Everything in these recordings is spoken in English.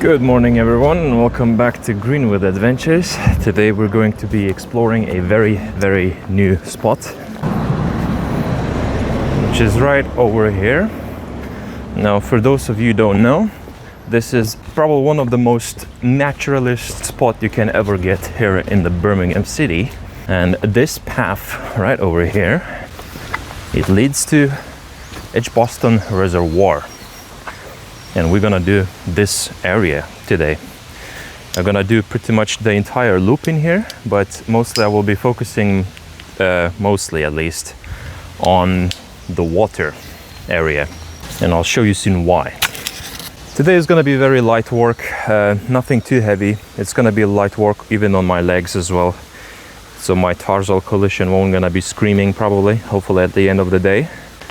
Good morning everyone and welcome back to Greenwood Adventures. Today we're going to be exploring a very new spot, which is right over here. Now for those of you who don't know, this is probably one of the most naturalist spot you can ever get here in the Birmingham city. And this path right over here, it leads to Edgbaston Reservoir. And we're gonna do this area today. I'm gonna do pretty much the entire loop in here, but mostly I will be focusing, mostly at least, on the water area. And I'll show you soon why. Today is gonna be very light work, nothing too heavy. It's gonna be light work even on my legs as well. So my tarsal collision won't gonna be screaming probably, hopefully at the end of the day.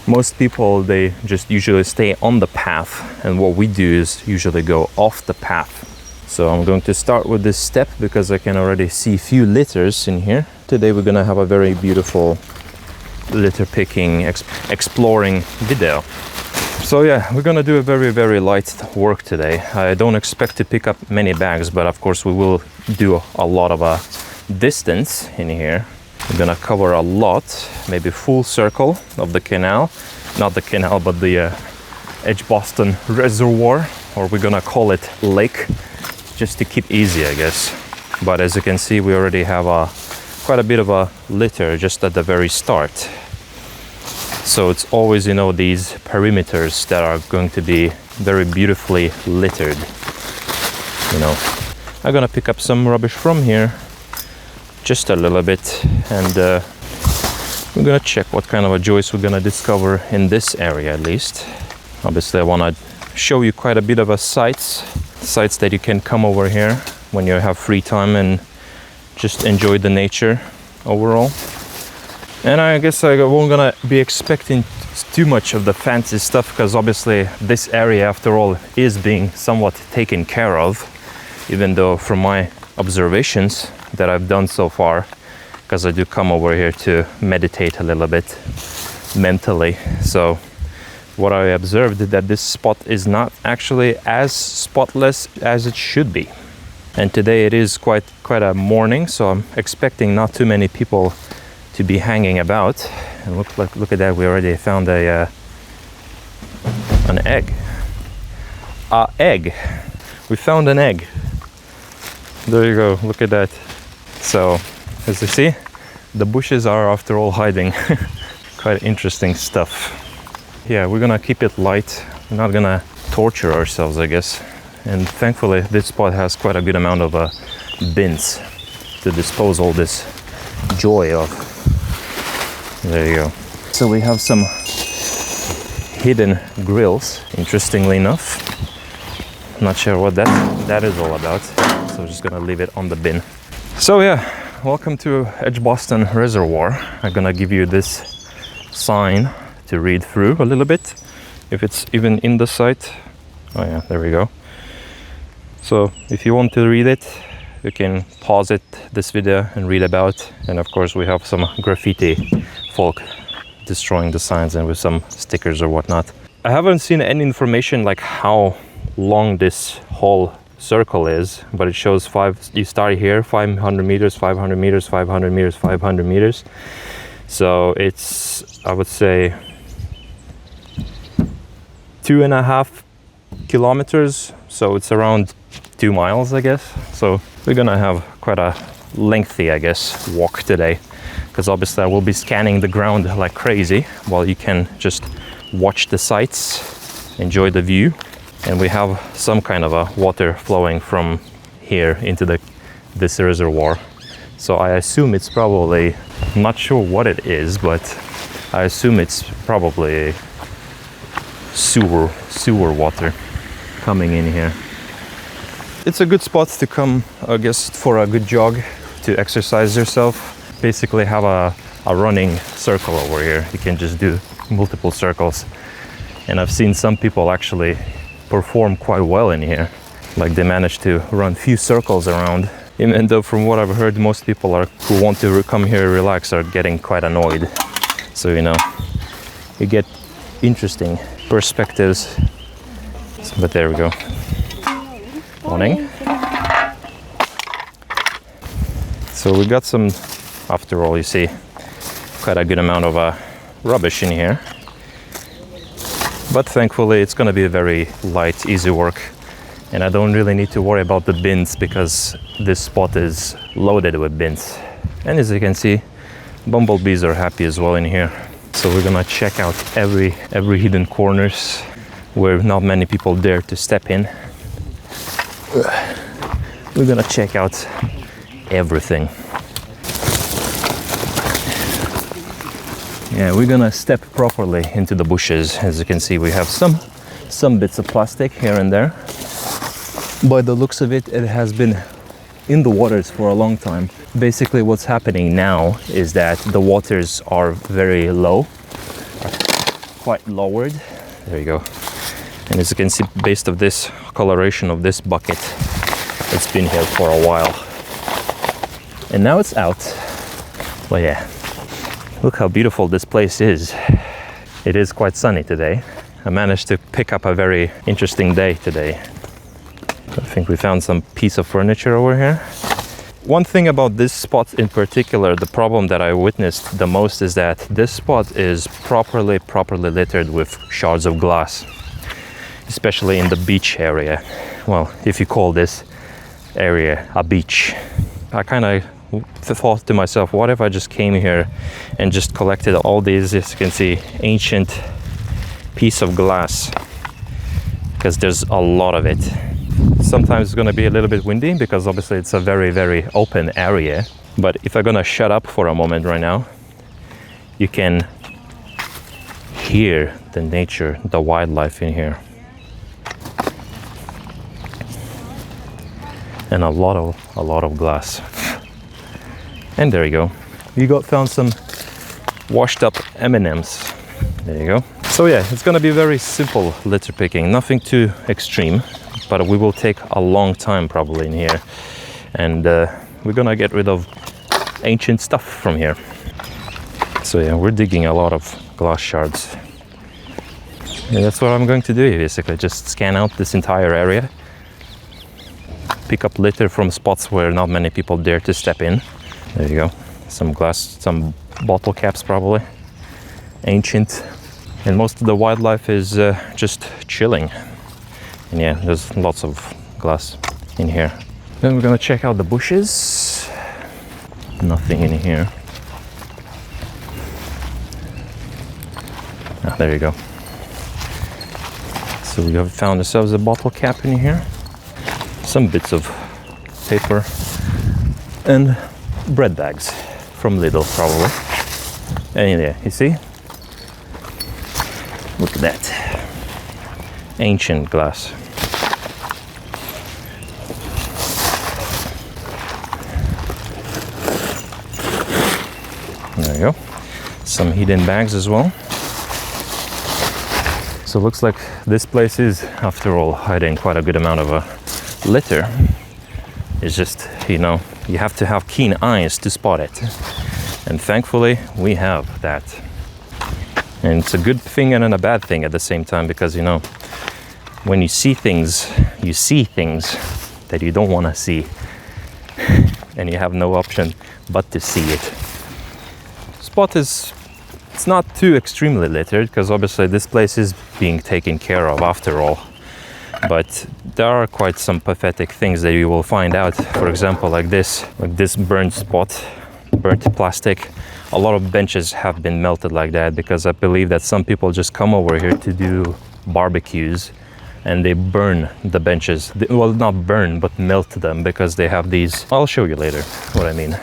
Most people, they just usually stay on the path, and what we do is usually go off the path. So I'm going to start with this step because I can already see a few litters in here. Today we're gonna have a very beautiful litter picking, exploring video. So yeah, we're gonna do a very light work today. I don't expect to pick up many bags, but of course we will do a lot of distance in here. We're gonna cover a lot, maybe full circle of the canal. Not the canal, but the Edgbaston Reservoir, or we're gonna call it lake, just to keep easy, I guess. But as you can see, we already have quite a bit of a litter just at the very start. So it's always, you know, these perimeters that are going to be very beautifully littered. You know, I'm gonna pick up some rubbish from here, just a little bit, and we're gonna check what kind of a joys we're gonna discover in this area at least. Obviously I want to show you quite a bit of sites that you can come over here when you have free time and just enjoy the nature overall. And I guess I won't gonna be expecting too much of the fancy stuff, because obviously this area after all is being somewhat taken care of, even though from my observations that I've done so far, because I do come over here to meditate a little bit mentally. So what I observed is that this spot is not actually as spotless as it should be. And today it is quite a morning, so I'm expecting not too many people to be hanging about. And look at that, we already found an egg. Egg. We found an egg. There you go, look at that. So, as you see, the bushes are after all hiding. Quite interesting stuff. Yeah, we're gonna keep it light. We're not gonna torture ourselves, I guess. And thankfully, this spot has quite a good amount of bins to dispose all this joy of. There you go. So we have some hidden grills, interestingly enough. Not sure what that is all about. So I'm just gonna leave it on the bin. So yeah, welcome to Edgbaston Reservoir. I'm gonna give you this sign to read through a little bit, if it's even in the site. Oh yeah, there we go. So if you want to read it, you can pause this video and read about. And of course we have some graffiti folk destroying the signs and with some stickers or whatnot. I haven't seen any information like how long this whole circle is, but it shows you start here 500 meters, 500 meters, 500 meters, 500 meters. So it's, I would say, 2.5 kilometers, so it's around 2 miles, I guess. So we're gonna have quite a lengthy, I guess, walk today, because obviously I will be scanning the ground like crazy while you can just watch the sights, enjoy the view. And we have some kind of a water flowing from here into this reservoir. So I assume it's probably, I'm not sure what it is, but I assume it's probably sewer water coming in here. It's a good spot to come, I guess, for a good jog, to exercise yourself. Basically have a running circle over here. You can just do multiple circles. And I've seen some people actually perform quite well in here. Like they managed to run few circles around, even though from what I've heard, most people who want to come here and relax are getting quite annoyed. So, you know, you get interesting perspectives. But there we go. Morning. So we got some, after all, you see, quite a good amount of rubbish in here. But thankfully it's gonna be a very light, easy work. And I don't really need to worry about the bins because this spot is loaded with bins. And as you can see, bumblebees are happy as well in here. So we're gonna check out every hidden corners where not many people dare to step in. We're gonna check out everything. Yeah, we're gonna step properly into the bushes. As you can see, we have some bits of plastic here and there. By the looks of it, it has been in the waters for a long time. Basically what's happening now is that the waters are very low, quite lowered. There you go. And as you can see, based of this coloration of this bucket, it's been here for a while. And now it's out. But yeah, look how beautiful this place is. It is quite sunny today. I managed to pick up a very interesting day today. I think we found some piece of furniture over here. One thing about this spot in particular, the problem that I witnessed the most is that this spot is properly littered with shards of glass, especially in the beach area. Well, if you call this area a beach. I kind of thought to myself, what if I just came here and just collected all these, as you can see, ancient piece of glass, because there's a lot of it. Sometimes it's going to be a little bit windy because obviously it's a very open area. But if I'm going to shut up for a moment right now, you can hear the nature, the wildlife in here. And a lot of glass. And there you go. You found some washed up M&Ms. There you go. So yeah, it's going to be very simple litter picking, nothing too extreme. But we will take a long time probably in here, and we're gonna get rid of ancient stuff from here. So yeah, we're digging a lot of glass shards, and that's what I'm going to do basically. Just scan out this entire area, pick up litter from spots where not many people dare to step in. There you go, some glass, some bottle caps probably, ancient, and most of the wildlife is just chilling. And yeah, there's lots of glass in here. Then we're gonna check out the bushes. Nothing in here. Ah, there you go. So we have found ourselves a bottle cap in here. Some bits of paper. And bread bags from Lidl probably. And yeah, you see? Look at that. Ancient glass. There you go. Some hidden bags as well. So it looks like this place is, after all, hiding quite a good amount of litter. It's just, you know, you have to have keen eyes to spot it. And thankfully, we have that. And it's a good thing and a bad thing at the same time, because, you know, when you see things that you don't want to see, and you have no option but to see it. Spot is, it's not too extremely littered, because obviously this place is being taken care of after all. But there are quite some pathetic things that you will find out. For example, like this burnt spot, burnt plastic. A lot of benches have been melted like that, because I believe that some people just come over here to do barbecues and they burn the benches. Well, not burn, but melt them, because they have these. I'll show you later what I mean.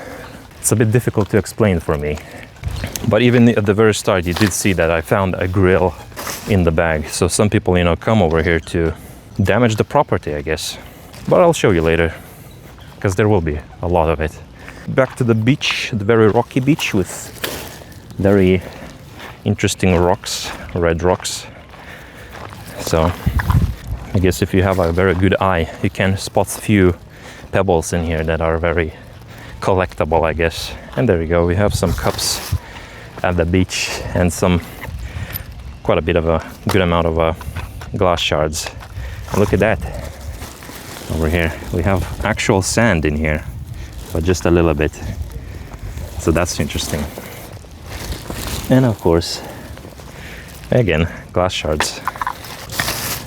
It's a bit difficult to explain for me. But even at the very start, you did see that I found a grill in the bag. So some people, you know, come over here to damage the property, I guess. But I'll show you later, because there will be a lot of it. Back to the beach, the very rocky beach with very interesting rocks, red rocks. So I guess if you have a very good eye, you can spot a few pebbles in here that are very collectible, I guess. And there you go, we have some cups at the beach and quite a bit of a good amount of glass shards. And look at that. Over here we have actual sand in here, but just a little bit, so that's interesting. And of course, again, glass shards.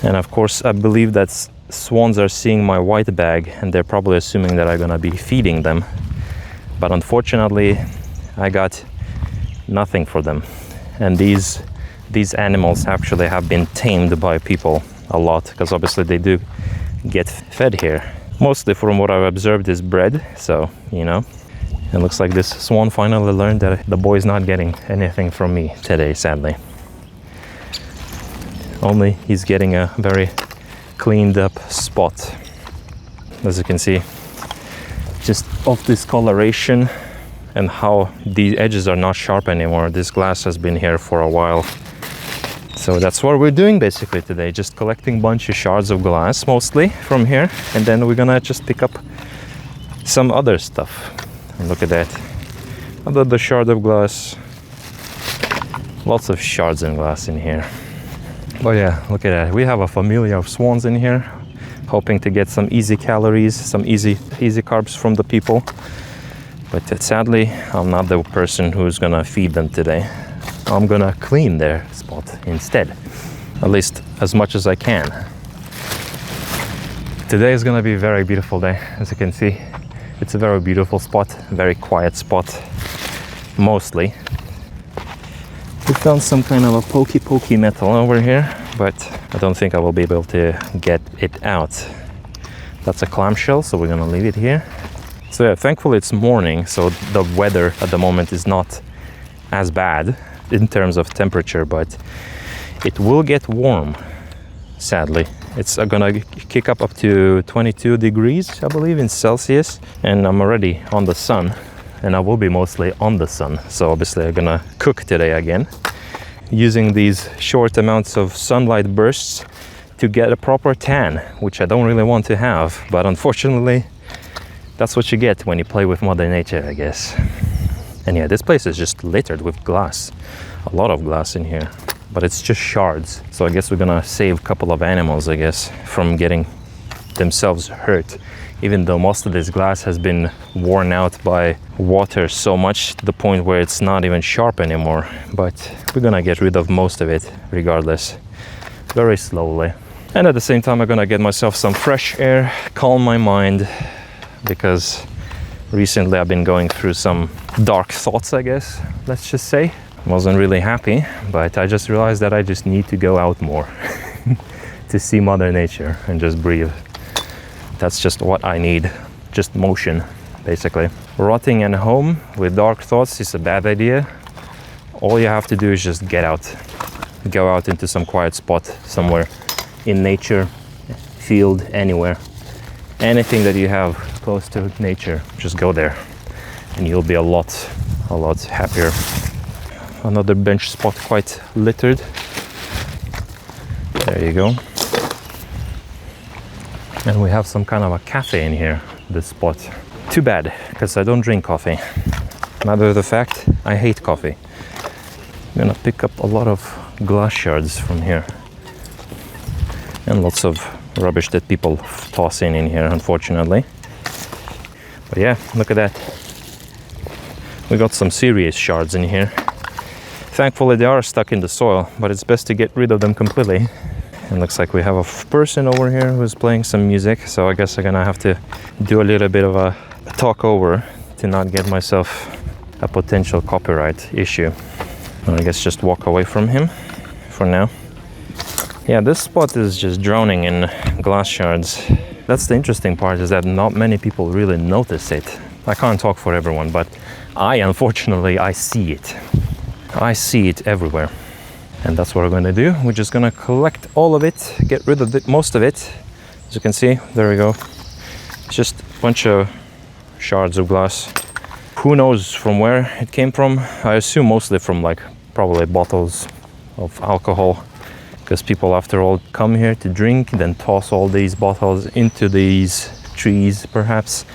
And of course, I believe that swans are seeing my white bag and they're probably assuming that I'm gonna be feeding them, but unfortunately I got nothing for them. And these animals actually have been tamed by people a lot, because obviously they do get fed here. Mostly, from what I've observed, is bread, so you know. It looks like this swan finally learned that the boy's not getting anything from me today, sadly. Only he's getting a very cleaned up spot. As you can see, just of this coloration and how the edges are not sharp anymore. This glass has been here for a while. So that's what we're doing basically today, just collecting a bunch of shards of glass mostly from here, and then we're gonna just pick up some other stuff. And look at that, another shard of glass. Lots of shards and glass in here. But yeah, look at that, we have a familia of swans in here, hoping to get some easy calories, some easy carbs from the people. But sadly, I'm not the person who's gonna feed them today. I'm gonna clean their spot instead, at least as much as I can. Today is gonna be a very beautiful day. As you can see, it's a very beautiful spot, very quiet spot, mostly. We found some kind of a pokey metal over here, but I don't think I will be able to get it out. That's a clamshell, so we're gonna leave it here. So yeah, thankfully it's morning, so the weather at the moment is not as bad in terms of temperature, but it will get warm, sadly. It's gonna kick up to 22 degrees, I believe, in Celsius, and I'm already on the sun, and I will be mostly on the sun. So obviously I'm gonna cook today again, using these short amounts of sunlight bursts to get a proper tan, which I don't really want to have, but unfortunately that's what you get when you play with Mother Nature, I guess. And yeah, this place is just littered with glass. A lot of glass in here, but it's just shards. So I guess we're gonna save a couple of animals, I guess, from getting themselves hurt. Even though most of this glass has been worn out by water so much to the point where it's not even sharp anymore. But we're gonna get rid of most of it regardless, very slowly. And at the same time, I'm gonna get myself some fresh air, calm my mind, because recently I've been going through some dark thoughts, I guess, let's just say. Wasn't really happy, but I just realized that I just need to go out more to see Mother Nature and just breathe. That's just what I need, just motion, basically. Rotting at home with dark thoughts is a bad idea. All you have to do is just get out. Go out into some quiet spot somewhere in nature, field, anywhere. Anything that you have close to nature, just go there and you'll be a lot happier. Another bench spot, quite littered. There you go. And we have some kind of a cafe in here, this spot. Too bad, because I don't drink coffee. Matter of the fact, I hate coffee. I'm gonna pick up a lot of glass shards from here. And lots of rubbish that people toss in here, unfortunately. But yeah, look at that. We got some serious shards in here. Thankfully they are stuck in the soil, but it's best to get rid of them completely. And looks like we have a person over here who's playing some music, so I guess I'm gonna have to do a little bit of a talk over to not get myself a potential copyright issue. I guess just walk away from him for now. Yeah, this spot is just drowning in glass shards. That's the interesting part, is that not many people really notice it. I can't talk for everyone, but unfortunately, I see it. I see it everywhere. And that's what we're gonna do. We're just gonna collect all of it, get rid of most of it. As you can see, there we go. It's just a bunch of shards of glass. Who knows from where it came from? I assume mostly from probably bottles of alcohol, because people after all come here to drink, then toss all these bottles into these trees perhaps.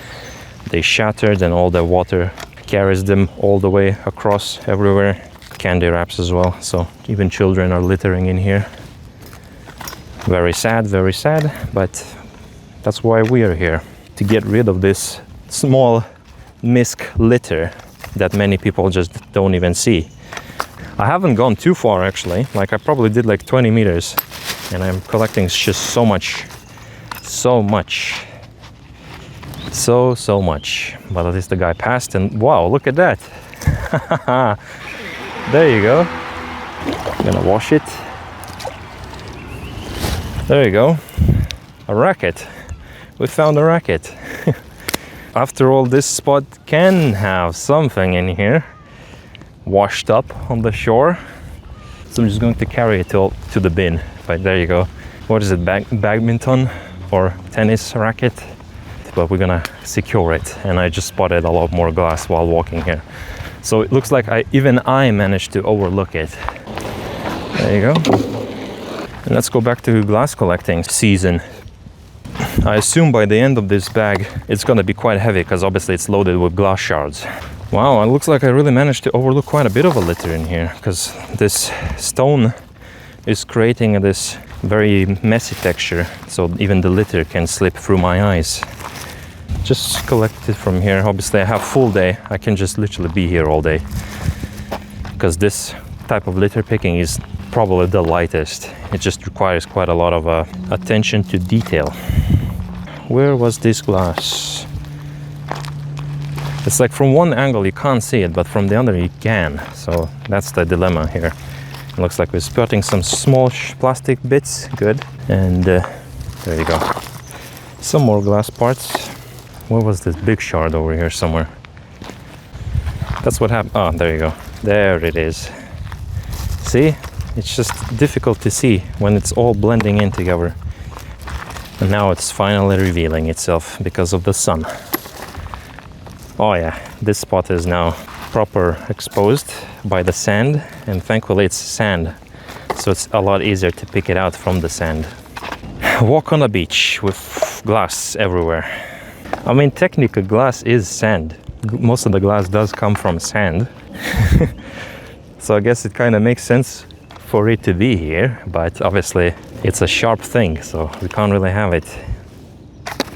They shatter, then all the water carries them all the way across everywhere. Candy wraps as well, so even children are littering in here. Very sad, but That's why we are here, to get rid of this small misc litter that many people just don't even see. I haven't gone too far actually, like I probably did like 20 meters, and I'm collecting just so much. So much. So much. But at least the guy passed, and wow, look at that. There you go. I'm gonna wash it. There you go. A racket. We found a racket. After all, this spot can have something in here washed up on the shore. So I'm just going to carry it to the bin. But there you go. What is it? Badminton or tennis racket? But we're gonna secure it. And I just spotted a lot more glass while walking here. So it looks like even I managed to overlook it. There you go. And let's go back to glass collecting season. I assume by the end of this bag, it's gonna be quite heavy because obviously it's loaded with glass shards. Wow, it looks like I really managed to overlook quite a bit of a litter in here, because this stone is creating this very messy texture, so even the litter can slip through my eyes. Just collect it from here. Obviously I have full day. I can just literally be here all day, because this type of litter picking is probably the lightest. It just requires quite a lot of attention to detail. Where was this glass? It's like from one angle you can't see it, but from the other you can. So that's the dilemma here. It looks like we're spotting some small plastic bits. Good. And there you go. Some more glass parts. Where was this big shard over here somewhere? That's what happened. Oh, there you go. There it is. See? It's just difficult to see when it's all blending in together. And now it's finally revealing itself because of the sun. Oh yeah, this spot is now proper exposed by the sand, and thankfully it's sand, so it's a lot easier to pick it out from the sand. Walk on a beach with glass everywhere. I mean, technically glass is sand. Most of the glass does come from sand. So I guess it kind of makes sense for it to be here, but obviously it's a sharp thing, so we can't really have it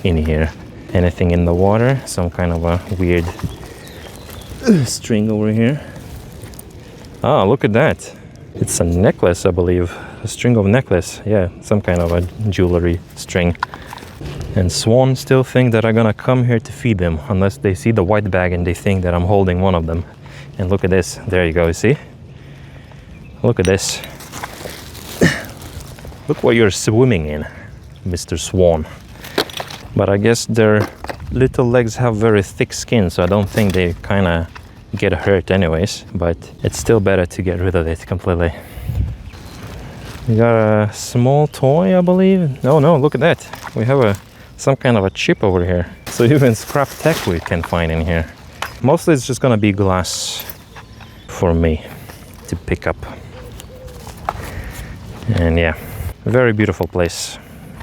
in here. Anything in the water, some kind of a weird string over here. Ah, look at that. It's a necklace, I believe. A string of necklace. Yeah, some kind of a jewelry string. And swans still think that I'm gonna come here to feed them, unless they see the white bag and they think that I'm holding one of them. And look at this. There you go, you see? Look at this. Look what you're swimming in, Mr. Swan. But I guess their little legs have very thick skin, so I don't think they kind of get hurt anyways. But it's still better to get rid of it completely. We got a small toy, I believe. Oh no, look at that. We have some kind of a chip over here. So even scrap tech we can find in here. Mostly it's just gonna be glass for me to pick up. And yeah, very beautiful place.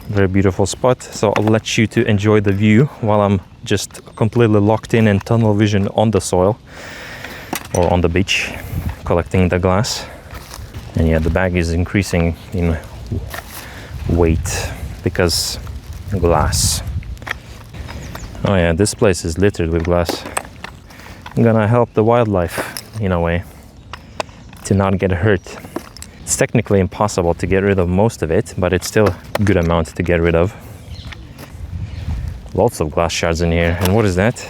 Very beautiful spot. So I'll let you to enjoy the view while I'm just completely locked in tunnel vision on the soil or on the beach collecting the glass. And yeah, the bag is increasing in weight because glass. Oh yeah, this place is littered with glass. I'm gonna help the wildlife in a way to not get hurt. It's technically impossible to get rid of most of it, but it's still a good amount to get rid of. Lots of glass shards in here. And what is that?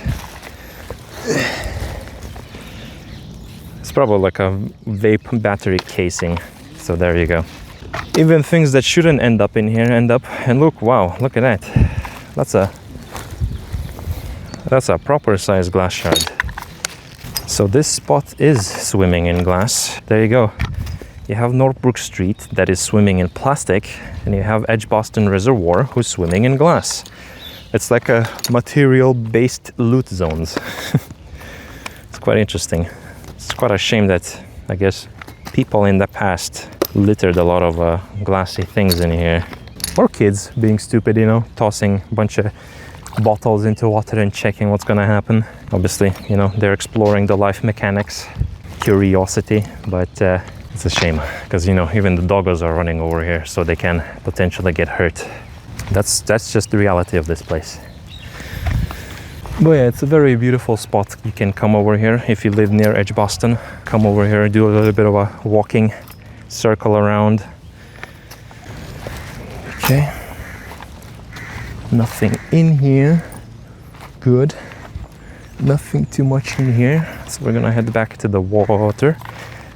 It's probably like a vape battery casing. So there you go. Even things that shouldn't end up in here end up. And look, wow, look at that. That's a proper size glass shard. So this spot is swimming in glass. There you go. You have Northbrook Street that is swimming in plastic, and you have Edgbaston Reservoir who's swimming in glass. It's like a material-based loot zones. It's quite interesting. It's quite a shame that, I guess, people in the past littered a lot of glassy things in here. Or kids being stupid, you know, tossing a bunch of bottles into water and checking what's gonna happen. Obviously, you know, they're exploring the life mechanics, curiosity, but it's a shame because, you know, even the doggos are running over here, so they can potentially get hurt. That's just the reality of this place. But yeah, it's a very beautiful spot. You can come over here if you live near Edgbaston. Come over here, do a little bit of a walking circle around. Okay. Nothing in here. Good. Nothing too much in here. So we're gonna head back to the water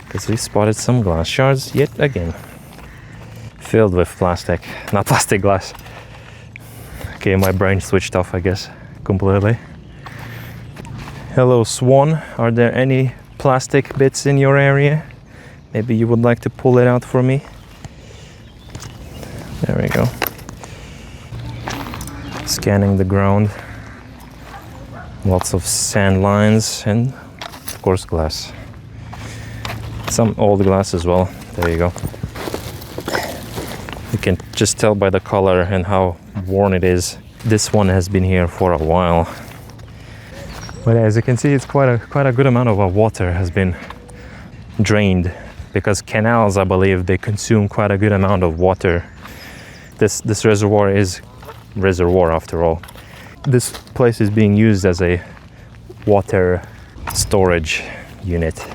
because we spotted some glass shards yet again. Filled with plastic, not plastic, glass. Okay, my brain switched off, I guess, completely. Hello, swan. Are there any plastic bits in your area? Maybe you would like to pull it out for me. There we go. Scanning the ground. Lots of sand lines and, of course, glass. Some old glass as well. There you go. You can just tell by the color and how worn it is. This one has been here for a while. But as you can see, it's quite a good amount of water has been drained, because canals, I believe, they consume quite a good amount of water. This reservoir is reservoir after all. This place is being used as a water storage unit.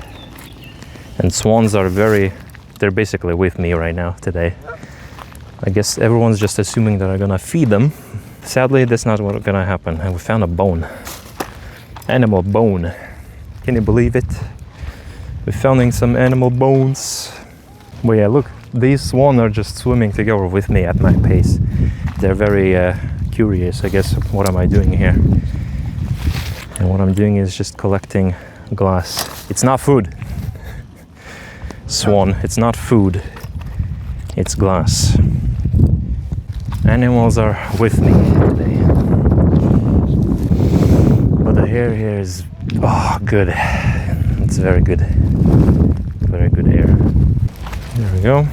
And swans are they're basically with me right now today. I guess everyone's just assuming that I'm gonna feed them. Sadly, that's not what's gonna happen. And we found a bone. Animal bone. Can you believe it? We're finding some animal bones. But yeah, look, these swans are just swimming together with me at my pace. They're very curious, I guess, what am I doing here? And what I'm doing is just collecting glass. It's not food. Swan, it's not food. It's glass. Animals are with me today. But the hair here is, oh, good. It's very good. Very good air. There we go.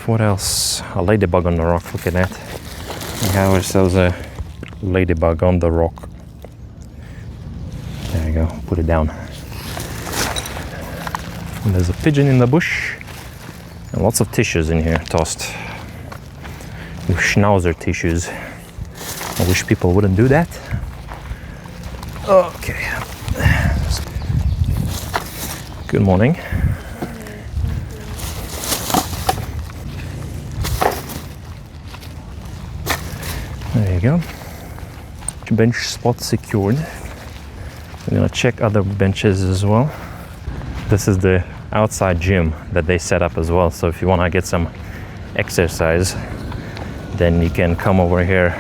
What else? A ladybug on the rock, look at that. We have ourselves a ladybug on the rock. There we go, put it down. And there's a pigeon in the bush. And lots of tissues in here, tossed. With schnauzer tissues. I wish people wouldn't do that. Okay. Good morning. There you go. Bench spot secured. We're gonna check other benches as well. This is the outside gym that they set up as well. So if you wanna get some exercise, then you can come over here.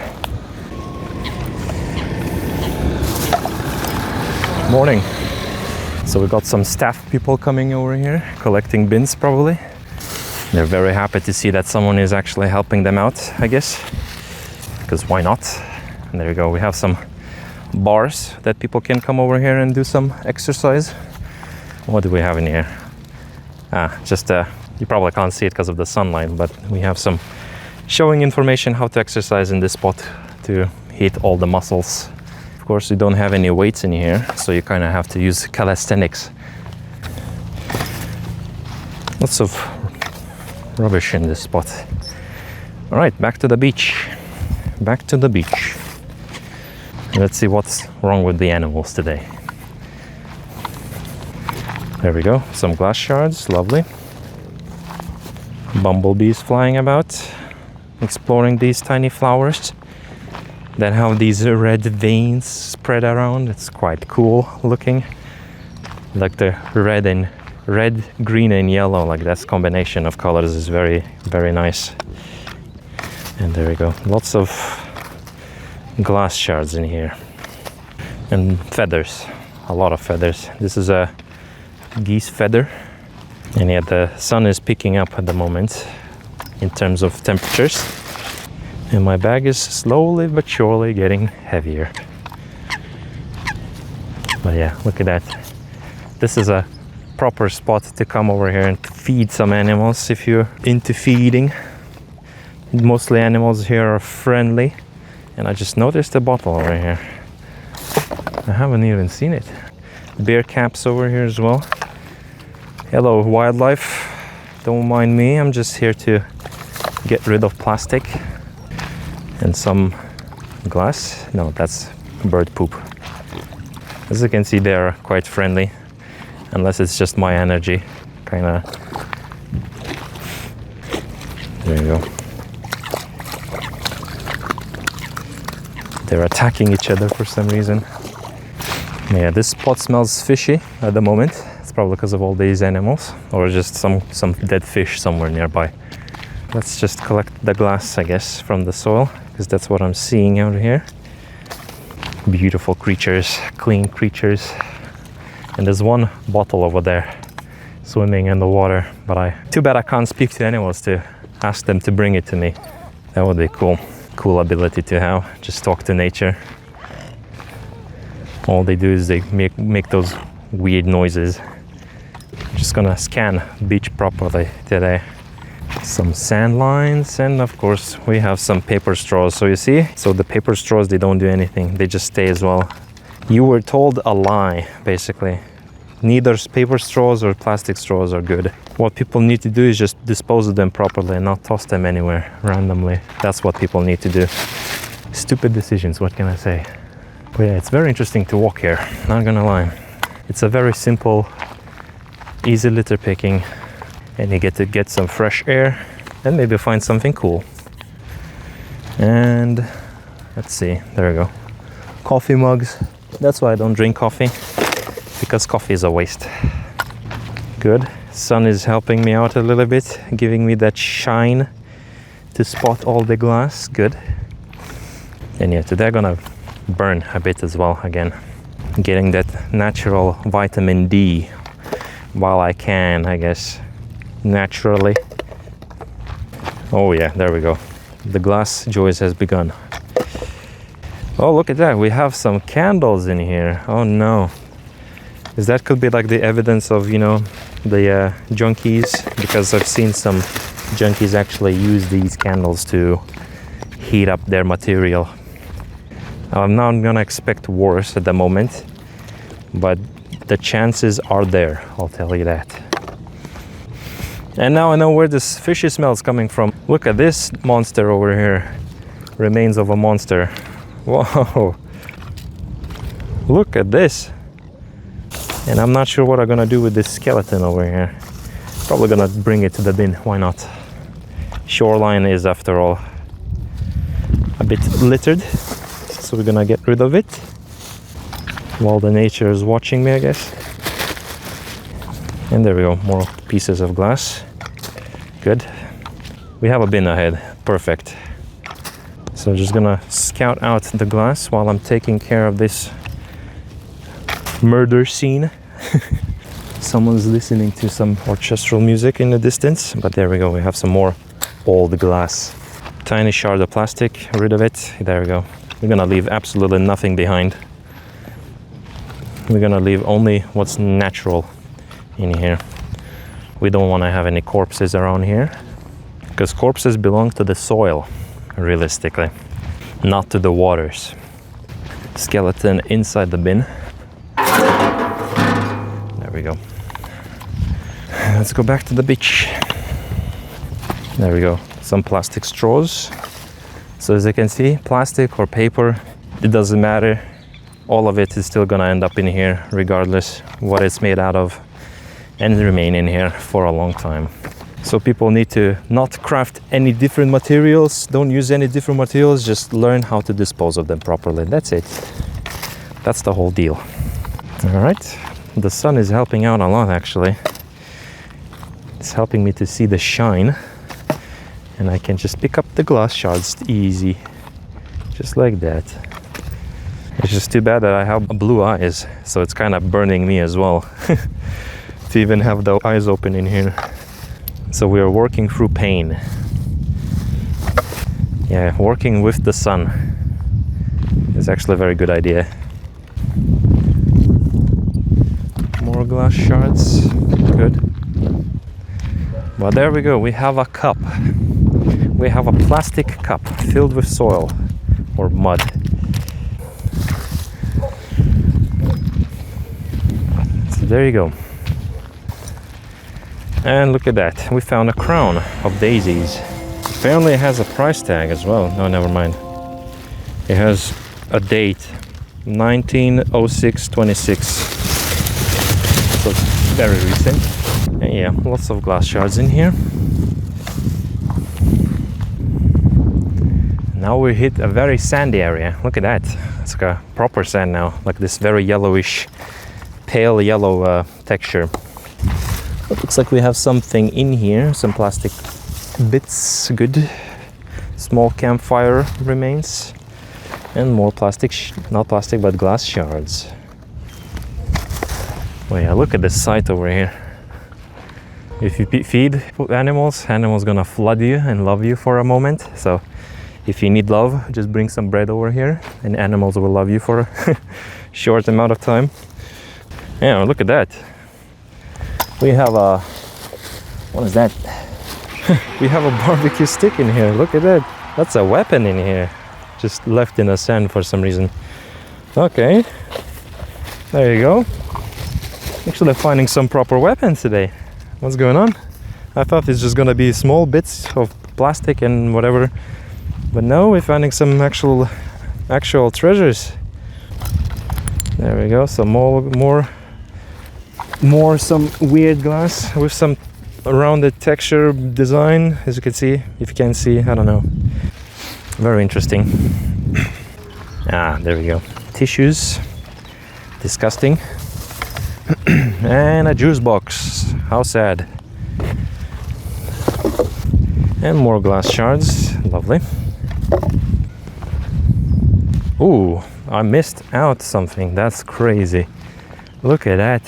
Morning. So we got some staff people coming over here, collecting bins probably. They're very happy to see that someone is actually helping them out, I guess. Because why not? And there you go, we have some bars that people can come over here and do some exercise. What do we have in here? You probably can't see it because of the sunlight, but we have some showing information how to exercise in this spot to hit all the muscles. Of course, you don't have any weights in here, so you kind of have to use calisthenics. Lots of rubbish in this spot. All right, back to the beach. Back to the beach. Let's see what's wrong with the animals today. There we go, some glass shards, lovely. Bumblebees flying about, exploring these tiny flowers that have these red veins spread around. It's quite cool looking. Like the red, green and yellow, like that combination of colors is very, very nice. And there we go, lots of glass shards in here. And feathers, a lot of feathers. This is a geese feather. And yeah, the sun is picking up at the moment in terms of temperatures. And my bag is slowly but surely getting heavier. But yeah, look at that. This is a proper spot to come over here and feed some animals if you're into feeding. Mostly animals here are friendly. And I just noticed a bottle over here. I haven't even seen it. Bear caps over here as well. Hello, wildlife. Don't mind me, I'm just here to get rid of plastic and some glass. No, that's bird poop. As you can see, they are quite friendly, unless it's just my energy. Kinda. There you go. They're attacking each other for some reason. Yeah, this spot smells fishy at the moment. It's probably because of all these animals, or just some dead fish somewhere nearby. Let's just collect the glass, I guess, from the soil, because that's what I'm seeing out here. Beautiful creatures, clean creatures. And there's one bottle over there swimming in the water, but too bad I can't speak to animals to ask them to bring it to me. That would be cool. Cool ability to have, just talk to nature. All they do is they make those weird noises. Just gonna scan beach properly today. Some sand lines, and of course we have some paper straws. So you see, so the paper straws, they don't do anything, they just stay as well. You were told a lie, basically. Neither paper straws or plastic straws are good. What people need to do is just dispose of them properly and not toss them anywhere randomly. That's what people need to do. Stupid decisions, what can I say? But yeah, it's very interesting to walk here, not gonna lie. It's a very simple, easy litter picking, and you get to get some fresh air and maybe find something cool. And let's see, there we go. Coffee mugs. That's why I don't drink coffee, because coffee is a waste. Good. Sun is helping me out a little bit, giving me that shine to spot all the glass. Good. And yeah, today I'm gonna burn a bit as well again, getting that natural vitamin D while I can, I guess, naturally. Oh yeah, there we go. The glass joys has begun. Oh, look at that, we have some candles in here. Oh no. Is that could be like the evidence of, you know, the junkies, because I've seen some junkies actually use these candles to heat up their material. I'm not gonna expect worse at the moment, but the chances are there, I'll tell you that. And now I know where this fishy smell is coming from. Look at this monster over here. Remains of a monster. Whoa. Look at this. And I'm not sure what I'm gonna do with this skeleton over here. Probably gonna bring it to the bin, why not? Shoreline is, after all, a bit littered, so we're gonna get rid of it while the nature is watching me, I guess. And there we go, more pieces of glass. Good. We have a bin ahead, perfect. So just gonna scout out the glass while I'm taking care of this murder scene. Someone's listening to some orchestral music in the distance, but there we go, we have some more old glass. Tiny shard of plastic, rid of it. There we go. We're gonna leave absolutely nothing behind. We're gonna leave only what's natural in here. We don't want to have any corpses around here, because corpses belong to the soil, realistically, not to the waters. Skeleton inside the bin. There we go. Let's go back to the beach. There we go. Some plastic straws. So as you can see, plastic or paper, it doesn't matter. All of it is still gonna end up in here, regardless what it's made out of, and remain in here for a long time. So people need to not craft any different materials, don't use any different materials, just learn how to dispose of them properly. That's it. That's the whole deal. All right. The sun is helping out a lot, actually. It's helping me to see the shine, and I can just pick up the glass shards easy, just like that. It's just too bad that I have blue eyes, so it's kind of burning me as well to even have the eyes open in here. So we are working through pain. Yeah, working with the sun is actually a very good idea. More glass shards, good. Well, there we go, we have a cup. We have a plastic cup filled with soil or mud. So there you go. And look at that, we found a crown of daisies. Apparently it has a price tag as well. No, never mind. It has a date, 1906-26. So it's very recent. And yeah, lots of glass shards in here. Now we hit a very sandy area. Look at that. It's like a proper sand now, like this very yellowish, pale yellow texture. It looks like we have something in here, some plastic bits, good. Small campfire remains. And more plastic, not plastic, but glass shards. Oh yeah, look at this site over here. If you feed animals gonna flood you and love you for a moment. So if you need love, just bring some bread over here and animals will love you for a short amount of time. Yeah, look at that. We have a, what is that? We have a barbecue stick in here. Look at that. That's a weapon in here. Just left in the sand for some reason. Okay. There you go. Actually finding some proper weapons today. What's going on? I thought it's just gonna be small bits of plastic and whatever. But no, we're finding some actual treasures. There we go. Some more some weird glass with some rounded texture design, as you can see. If you can't see, I don't know. Very interesting. Ah, there we go. Tissues. Disgusting. And a juice box. How sad. And more glass shards. Lovely. Ooh, I missed out something. That's crazy. Look at that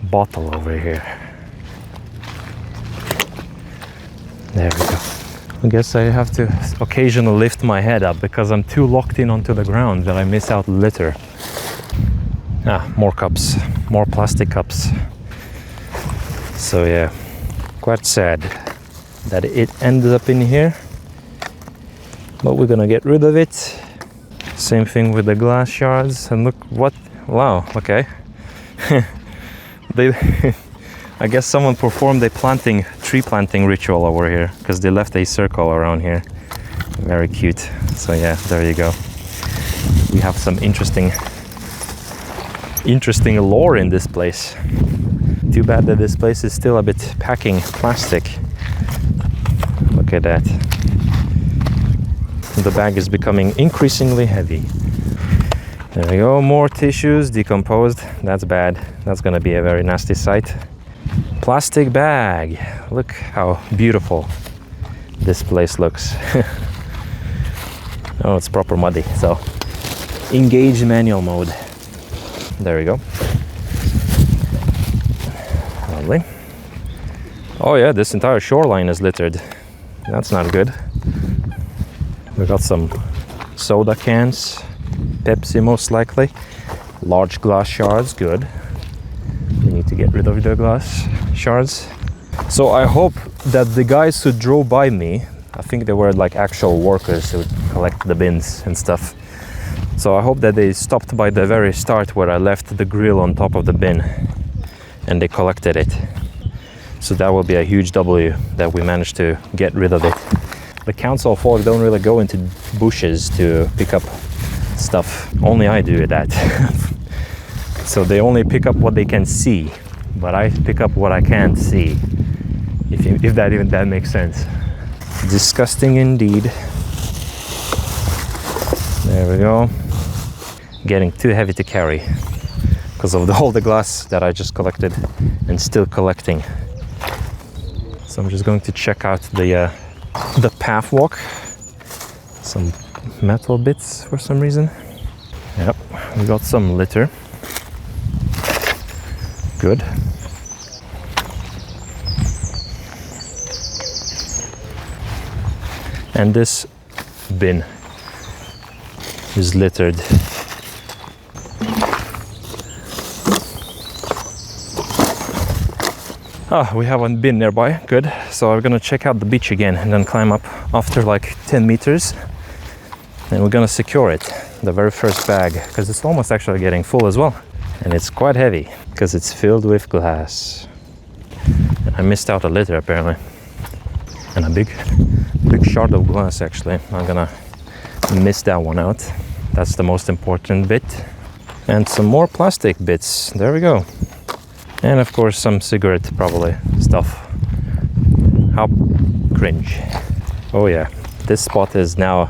bottle over here. There we go. I guess I have to occasionally lift my head up because I'm too locked in onto the ground that I miss out litter. Ah, more cups, more plastic cups. So yeah, quite sad that it ended up in here, but we're gonna get rid of it. Same thing with the glass shards. And look what, wow, okay. I guess someone performed a tree planting ritual over here because they left a circle around here. Very cute. So yeah, there you go. We have some interesting lore in this place. Too bad that this place is still a bit packing plastic. Look at that. The bag is becoming increasingly heavy. There we go, more tissues decomposed. That's bad. That's gonna be a very nasty sight. Plastic bag. Look how beautiful this place looks. Oh, it's proper muddy. So engage manual mode. There we go. Lovely. Oh yeah, this entire shoreline is littered. That's not good. We got some soda cans, Pepsi most likely. Large glass shards, good. We need to get rid of the glass shards. So I hope that the guys who drove by me, I think they were like actual workers who collect the bins and stuff. So I hope that they stopped by the very start where I left the grill on top of the bin and they collected it. So that will be a huge W that we managed to get rid of it. The council folk don't really go into bushes to pick up stuff. Only I do that. So they only pick up what they can see, but I pick up what I can't see. If that makes sense. Disgusting indeed. There we go. Getting too heavy to carry because of all the glass that I just collected and still collecting. So I'm just going to check out the path walk. Some metal bits for some reason. Yep, we got some litter. Good. And this bin is littered. Ah, we have one bin nearby, good. So we're gonna check out the beach again and then climb up after like 10 meters. And we're gonna secure it, the very first bag, because it's almost actually getting full as well. And it's quite heavy because it's filled with glass. And I missed out a litter apparently. And a Big shard of glass actually. I'm gonna miss that one out. That's the most important bit. And some more plastic bits. There we go. And of course some cigarette probably stuff. How cringe. Oh yeah, this spot is now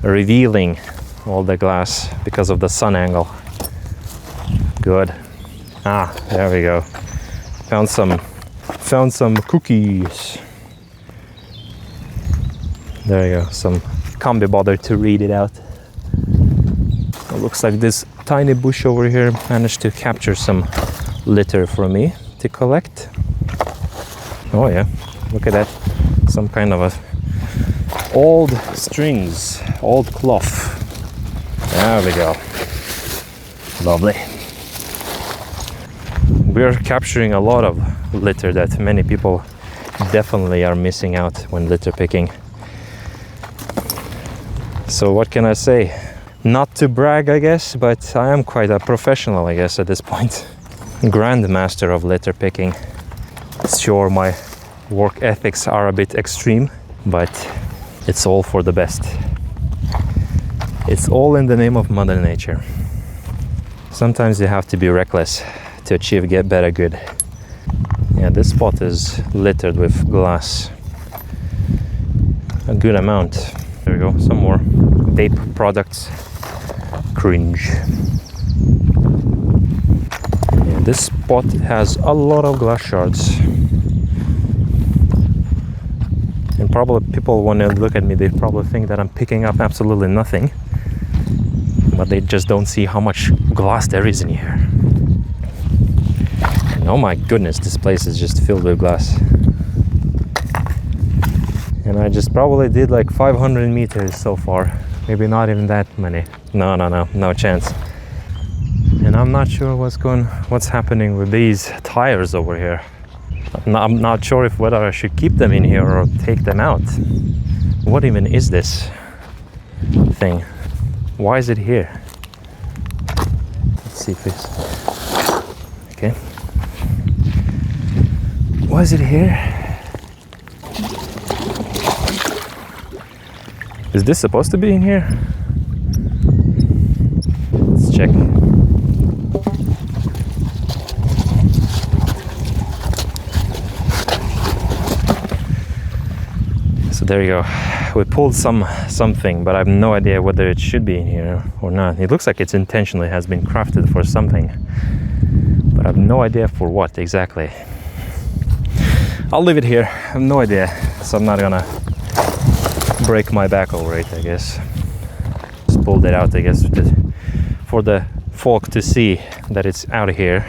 revealing all the glass because of the sun angle. Good. Ah, there we go. Found some cookies. There you go. Can't be bothered to read it out. It looks like this tiny bush over here managed to capture some litter for me to collect. Oh yeah, look at that. Some kind of a old strings, old cloth. There we go. Lovely. We're capturing a lot of litter that many people definitely are missing out when litter picking. So what can I say? Not to brag, I guess, but I am quite a professional, I guess, at this point. Grandmaster of litter picking. Sure, my work ethics are a bit extreme, but it's all for the best. It's all in the name of Mother Nature. Sometimes you have to be reckless to achieve better good. Yeah, this spot is littered with glass. A good amount. There we go, some more vape products. Cringe. Yeah, this spot has a lot of glass shards. And probably people, when they look at me, they probably think that I'm picking up absolutely nothing. But they just don't see how much glass there is in here. And oh my goodness, this place is just filled with glass. And I just probably did like 500 meters so far. Maybe not even that many. No chance. And I'm not sure what's happening with these tires over here. I'm not sure whether I should keep them in here or take them out. What even is this thing? Why is it here? Let's see if it's... Okay. Why is it here? Is this supposed to be in here? Let's check. So there you go. We pulled something, but I have no idea whether it should be in here or not. It looks like it's intentionally has been crafted for something, but I have no idea for what exactly. I'll leave it here. I have no idea, so I'm not gonna break my back over it, I guess. Just pulled it out, I guess, for the folk to see that it's out of here.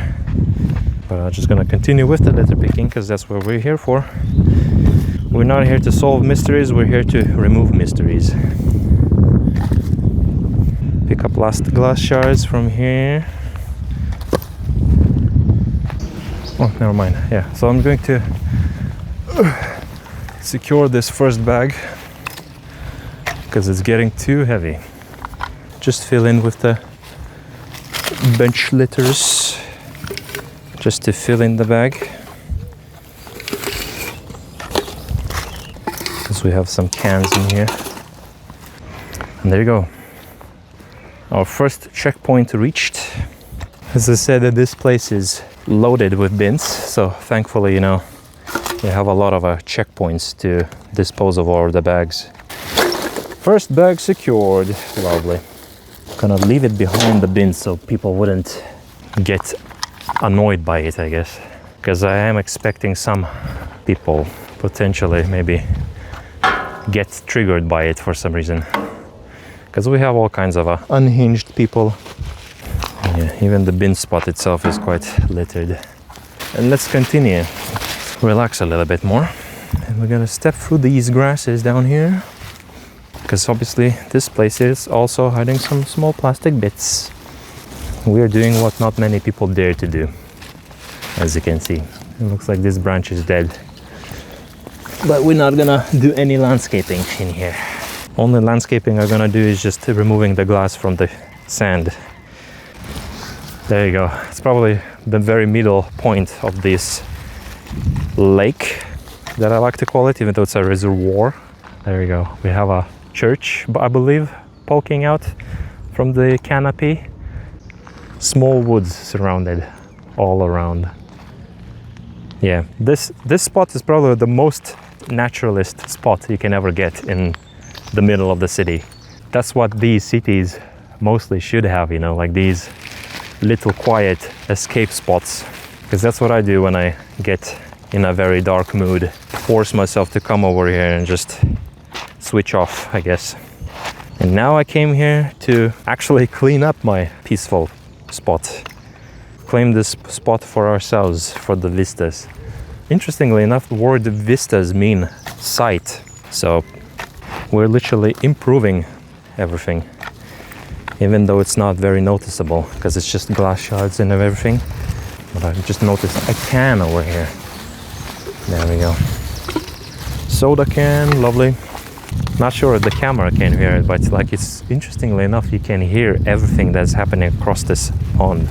But I'm just gonna continue with the litter picking because that's what we're here for. We're not here to solve mysteries, we're here to remove mysteries. Pick up last glass shards from here. Oh, never mind. Yeah, so I'm going to secure this first bag because it's getting too heavy. Just fill in with the bench litters just to fill in the bag. Because we have some cans in here. And there you go. Our first checkpoint reached. As I said, this place is loaded with bins, so thankfully, you know, we have a lot of checkpoints to dispose of all the bags. First bag secured. Lovely. Gonna leave it behind the bin so people wouldn't get annoyed by it, I guess. Because I am expecting some people potentially maybe get triggered by it for some reason. Because we have all kinds of unhinged people. Yeah, even the bin spot itself is quite littered. And let's continue. Relax a little bit more. And we're gonna step through these grasses down here. Because obviously this place is also hiding some small plastic bits. We're doing what not many people dare to do. As you can see, it looks like this branch is dead. But we're not gonna do any landscaping in here. Only landscaping I'm gonna do is just removing the glass from the sand. There you go. It's probably the very middle point of this lake that I like to call it, even though it's a reservoir. There we go. We have a church, I believe, poking out from the canopy. Small woods surrounded all around. Yeah, this spot is probably the most naturalist spot you can ever get in the middle of the city. That's what these cities mostly should have, you know, like these little quiet escape spots. Because that's what I do when I get in a very dark mood. Force myself to come over here and just switch off, I guess. And now I came here to actually clean up my peaceful spot. Claim this spot for ourselves, for the vistas. Interestingly enough, the word vistas mean sight. So we're literally improving everything, even though it's not very noticeable because it's just glass shards and everything. But I just noticed a can over here. There we go. Soda can, lovely. Not sure if the camera can hear it, but like it's interestingly enough, you can hear everything that's happening across this pond.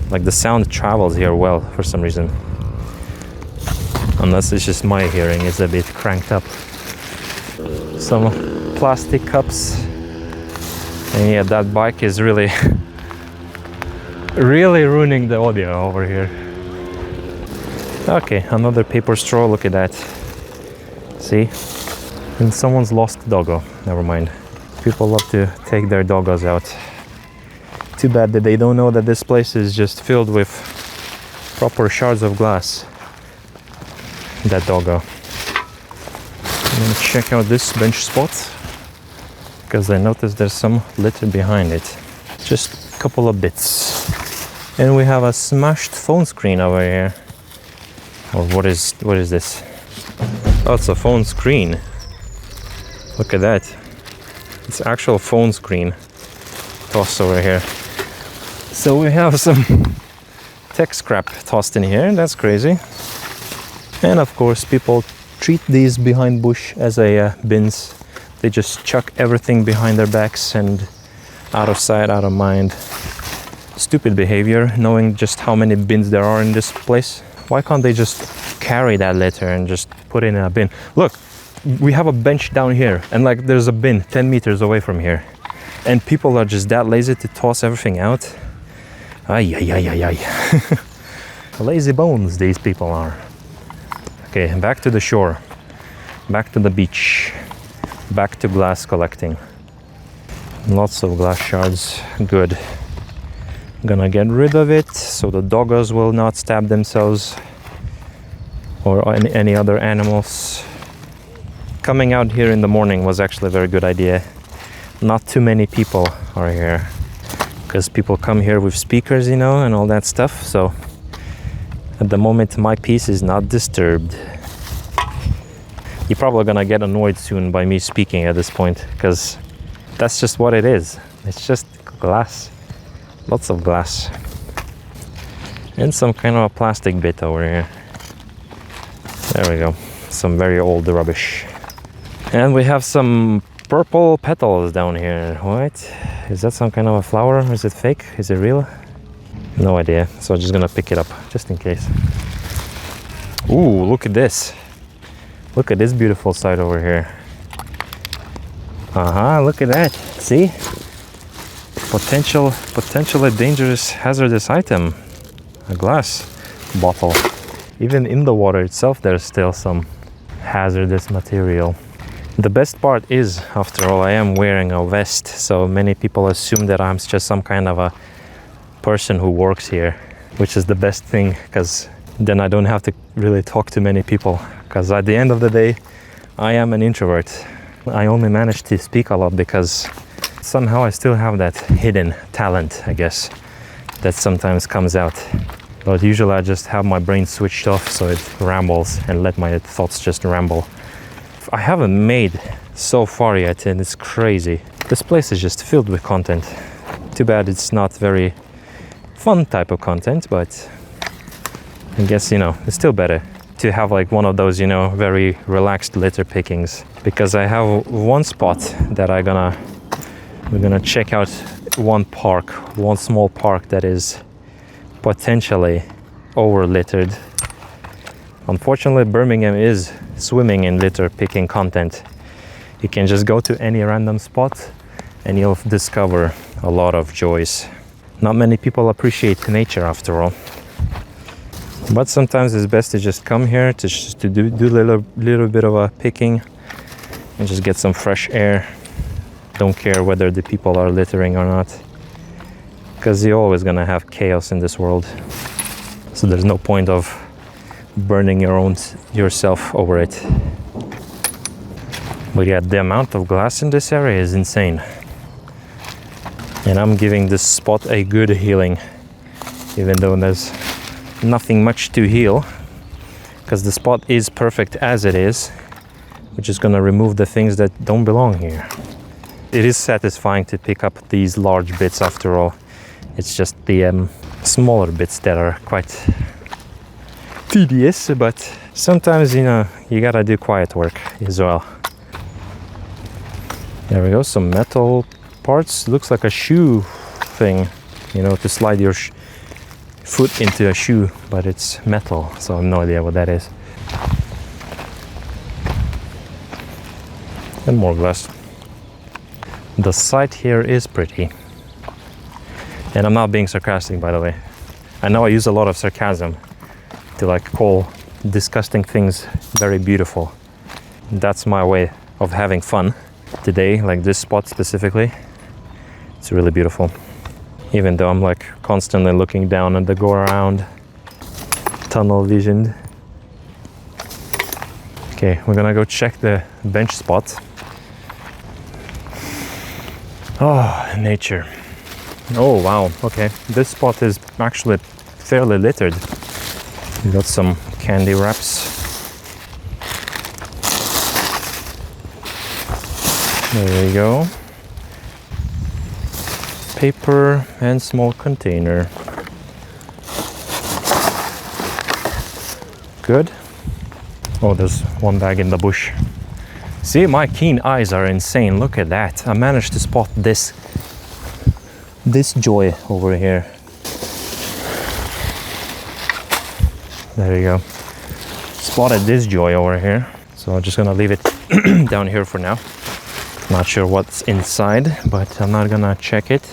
Like the sound travels here well for some reason. Unless it's just my hearing is a bit cranked up. Some plastic cups. And yeah, that bike is really really ruining the audio over here. Okay, another paper straw, look at that. See? And someone's lost doggo. Never mind. People love to take their doggos out. Too bad that they don't know that this place is just filled with proper shards of glass. That doggo. I'm gonna check out this bench spot because I noticed there's some litter behind it. Just a couple of bits. And we have a smashed phone screen over here. Or what is this? Oh, it's a phone screen. Look at that. It's actual phone screen tossed over here. So we have some tech scrap tossed in here. That's crazy. And of course, people treat these behind bush as a bins. They just chuck everything behind their backs and out of sight, out of mind. Stupid behavior, knowing just how many bins there are in this place. Why can't they just carry that litter and just put it in a bin? Look, we have a bench down here and like there's a bin 10 meters away from here. And people are just that lazy to toss everything out. Ay, ay, ay, ay, ay. Lazy bones, these people are. Okay, back to the shore. Back to the beach. Back to glass collecting. Lots of glass shards, good. Gonna get rid of it so the doggos will not stab themselves or any other animals. Coming out here in the morning was actually a very good idea. Not too many people are here because people come here with speakers, you know, and all that stuff. So at the moment my peace is not disturbed. You're probably gonna get annoyed soon by me speaking at this point because that's just what it is. It's just glass. Lots of glass. And some kind of a plastic bit over here. There we go. Some very old rubbish. And we have some purple petals down here. What? Is that some kind of a flower? Is it fake? Is it real? No idea. So I'm just gonna pick it up just in case. Ooh, look at this. Look at this beautiful side over here. Look at that. See? Potentially dangerous hazardous item. A glass bottle. Even in the water itself there's still some hazardous material. The best part is, after all, I am wearing a vest, so many people assume that I'm just some kind of a person who works here, which is the best thing because then I don't have to really talk to many people, because at the end of the day I am an introvert. I only manage to speak a lot because somehow I still have that hidden talent, I guess, that sometimes comes out. But usually I just have my brain switched off so it rambles and let my thoughts just ramble. I haven't made so far yet and it's crazy. This place is just filled with content. Too bad it's not very fun type of content, but I guess, you know, it's still better to have like one of those, you know, very relaxed litter pickings. Because I have one spot that we're gonna check out. One small park that is potentially over littered. Unfortunately, Birmingham is swimming in litter picking content. You can just go to any random spot and you'll discover a lot of joys. Not many people appreciate nature after all. But sometimes it's best to just come here to do a little bit of a picking and just get some fresh air. Don't care whether the people are littering or not, because you're always gonna have chaos in this world. So there's no point of burning yourself over it. But yeah, the amount of glass in this area is insane. And I'm giving this spot a good healing, even though there's nothing much to heal, because the spot is perfect as it is. We're just gonna remove the things that don't belong here. It is satisfying to pick up these large bits after all. It's just the smaller bits that are quite tedious, but sometimes, you know, you gotta do quiet work as well. There we go, some metal parts. Looks like a shoe thing, you know, to slide your foot into a shoe, but it's metal, so I have no idea what that is. And more glass. The site here is pretty. And I'm not being sarcastic, by the way. I know I use a lot of sarcasm to like call disgusting things very beautiful. That's my way of having fun. Today, like this spot specifically, it's really beautiful. Even though I'm like constantly looking down at the go around, tunnel visioned. Okay, we're gonna go check the bench spot. Oh, nature. Oh wow, okay. This spot is actually fairly littered. We got some candy wraps. There we go. Paper and small container. Good. Oh, there's one bag in the bush. See, my keen eyes are insane. Look at that. I managed to spot this joy over here. There you go. Spotted this joy over here. So I'm just gonna leave it down here for now. Not sure what's inside, but I'm not gonna check it.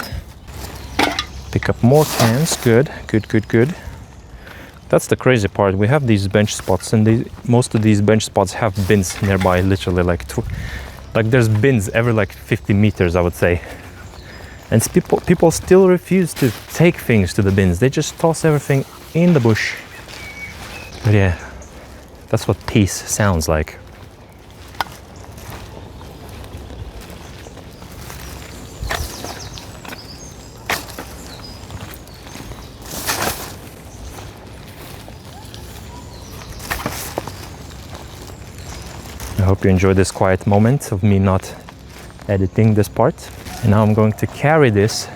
Pick up more cans. Good. That's the crazy part. We have these bench spots, and most of these bench spots have bins nearby. Literally, like there's bins every like 50 meters, I would say. And people still refuse to take things to the bins. They just toss everything in the bush. But yeah, that's what peace sounds like. I hope you enjoy this quiet moment of me not editing this part. And now I'm going to carry this.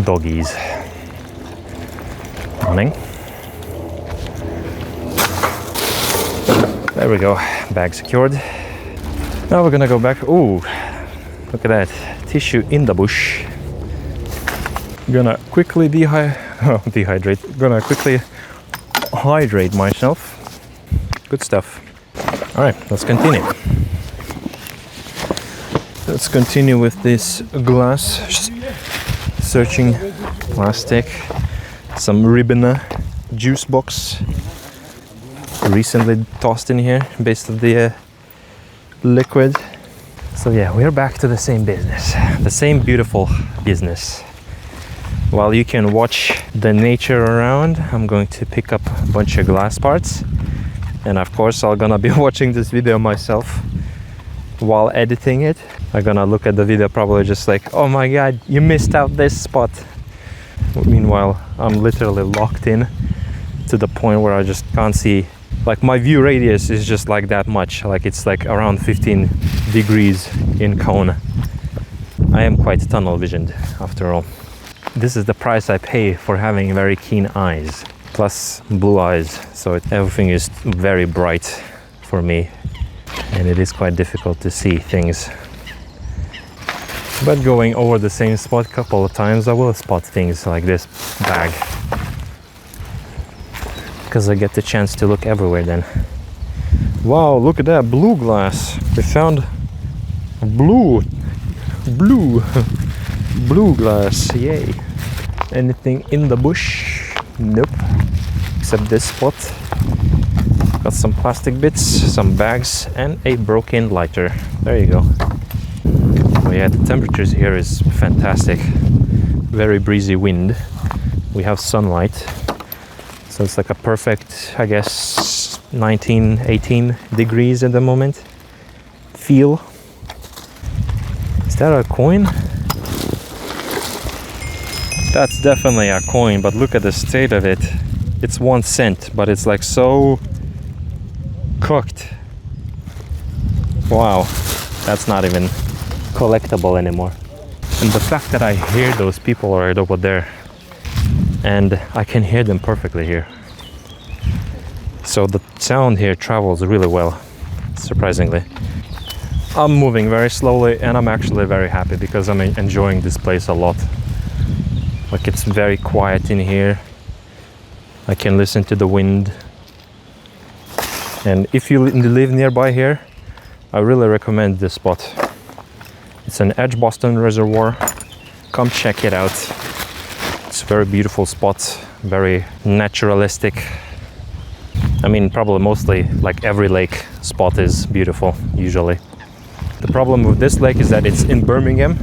Doggies. Morning. There we go, bag secured. Now we're gonna go back. Ooh, look at that, tissue in the bush. Gonna quickly dehydrate. Gonna quickly hydrate myself. Good stuff. All right, let's continue. Let's continue with this glass. Searching plastic. Some Ribena juice box. Recently tossed in here based on the liquid. So yeah, we're back to the same business. The same beautiful business. While you can watch the nature around, I'm going to pick up a bunch of glass parts. And of course, I'm gonna be watching this video myself while editing it. I'm gonna look at the video probably just like, oh my god, you missed out this spot. Meanwhile, I'm literally locked in to the point where I just can't see. Like my view radius is just like that much. Like it's like around 15 degrees in cone. I am quite tunnel visioned after all. This is the price I pay for having very keen eyes. Plus blue eyes, so everything is very bright for me, and it is quite difficult to see things. But going over the same spot a couple of times, I will spot things like this bag, because I get the chance to look everywhere then. Wow, look at that blue glass. We found blue blue glass. Yay. Anything in the bush? Nope, except this spot. Got some plastic bits, some bags, and a broken lighter. There you go. Oh yeah, the temperatures here is fantastic. Very breezy wind. We have sunlight, so it's like a perfect, I guess, 19, 18 degrees at the moment. Feel. Is that a coin? That's definitely a coin, but look at the state of it. It's 1 cent, but it's like so cooked. Wow, that's not even collectible anymore. And the fact that I hear those people right over there, and I can hear them perfectly here. So the sound here travels really well, surprisingly. I'm moving very slowly, and I'm actually very happy because I'm enjoying this place a lot. Like, it's very quiet in here. I can listen to the wind. And if you live nearby here, I really recommend this spot. It's an Edgbaston Reservoir. Come check it out. It's a very beautiful spot, very naturalistic. I mean, probably mostly like every lake spot is beautiful, usually. The problem with this lake is that it's in Birmingham.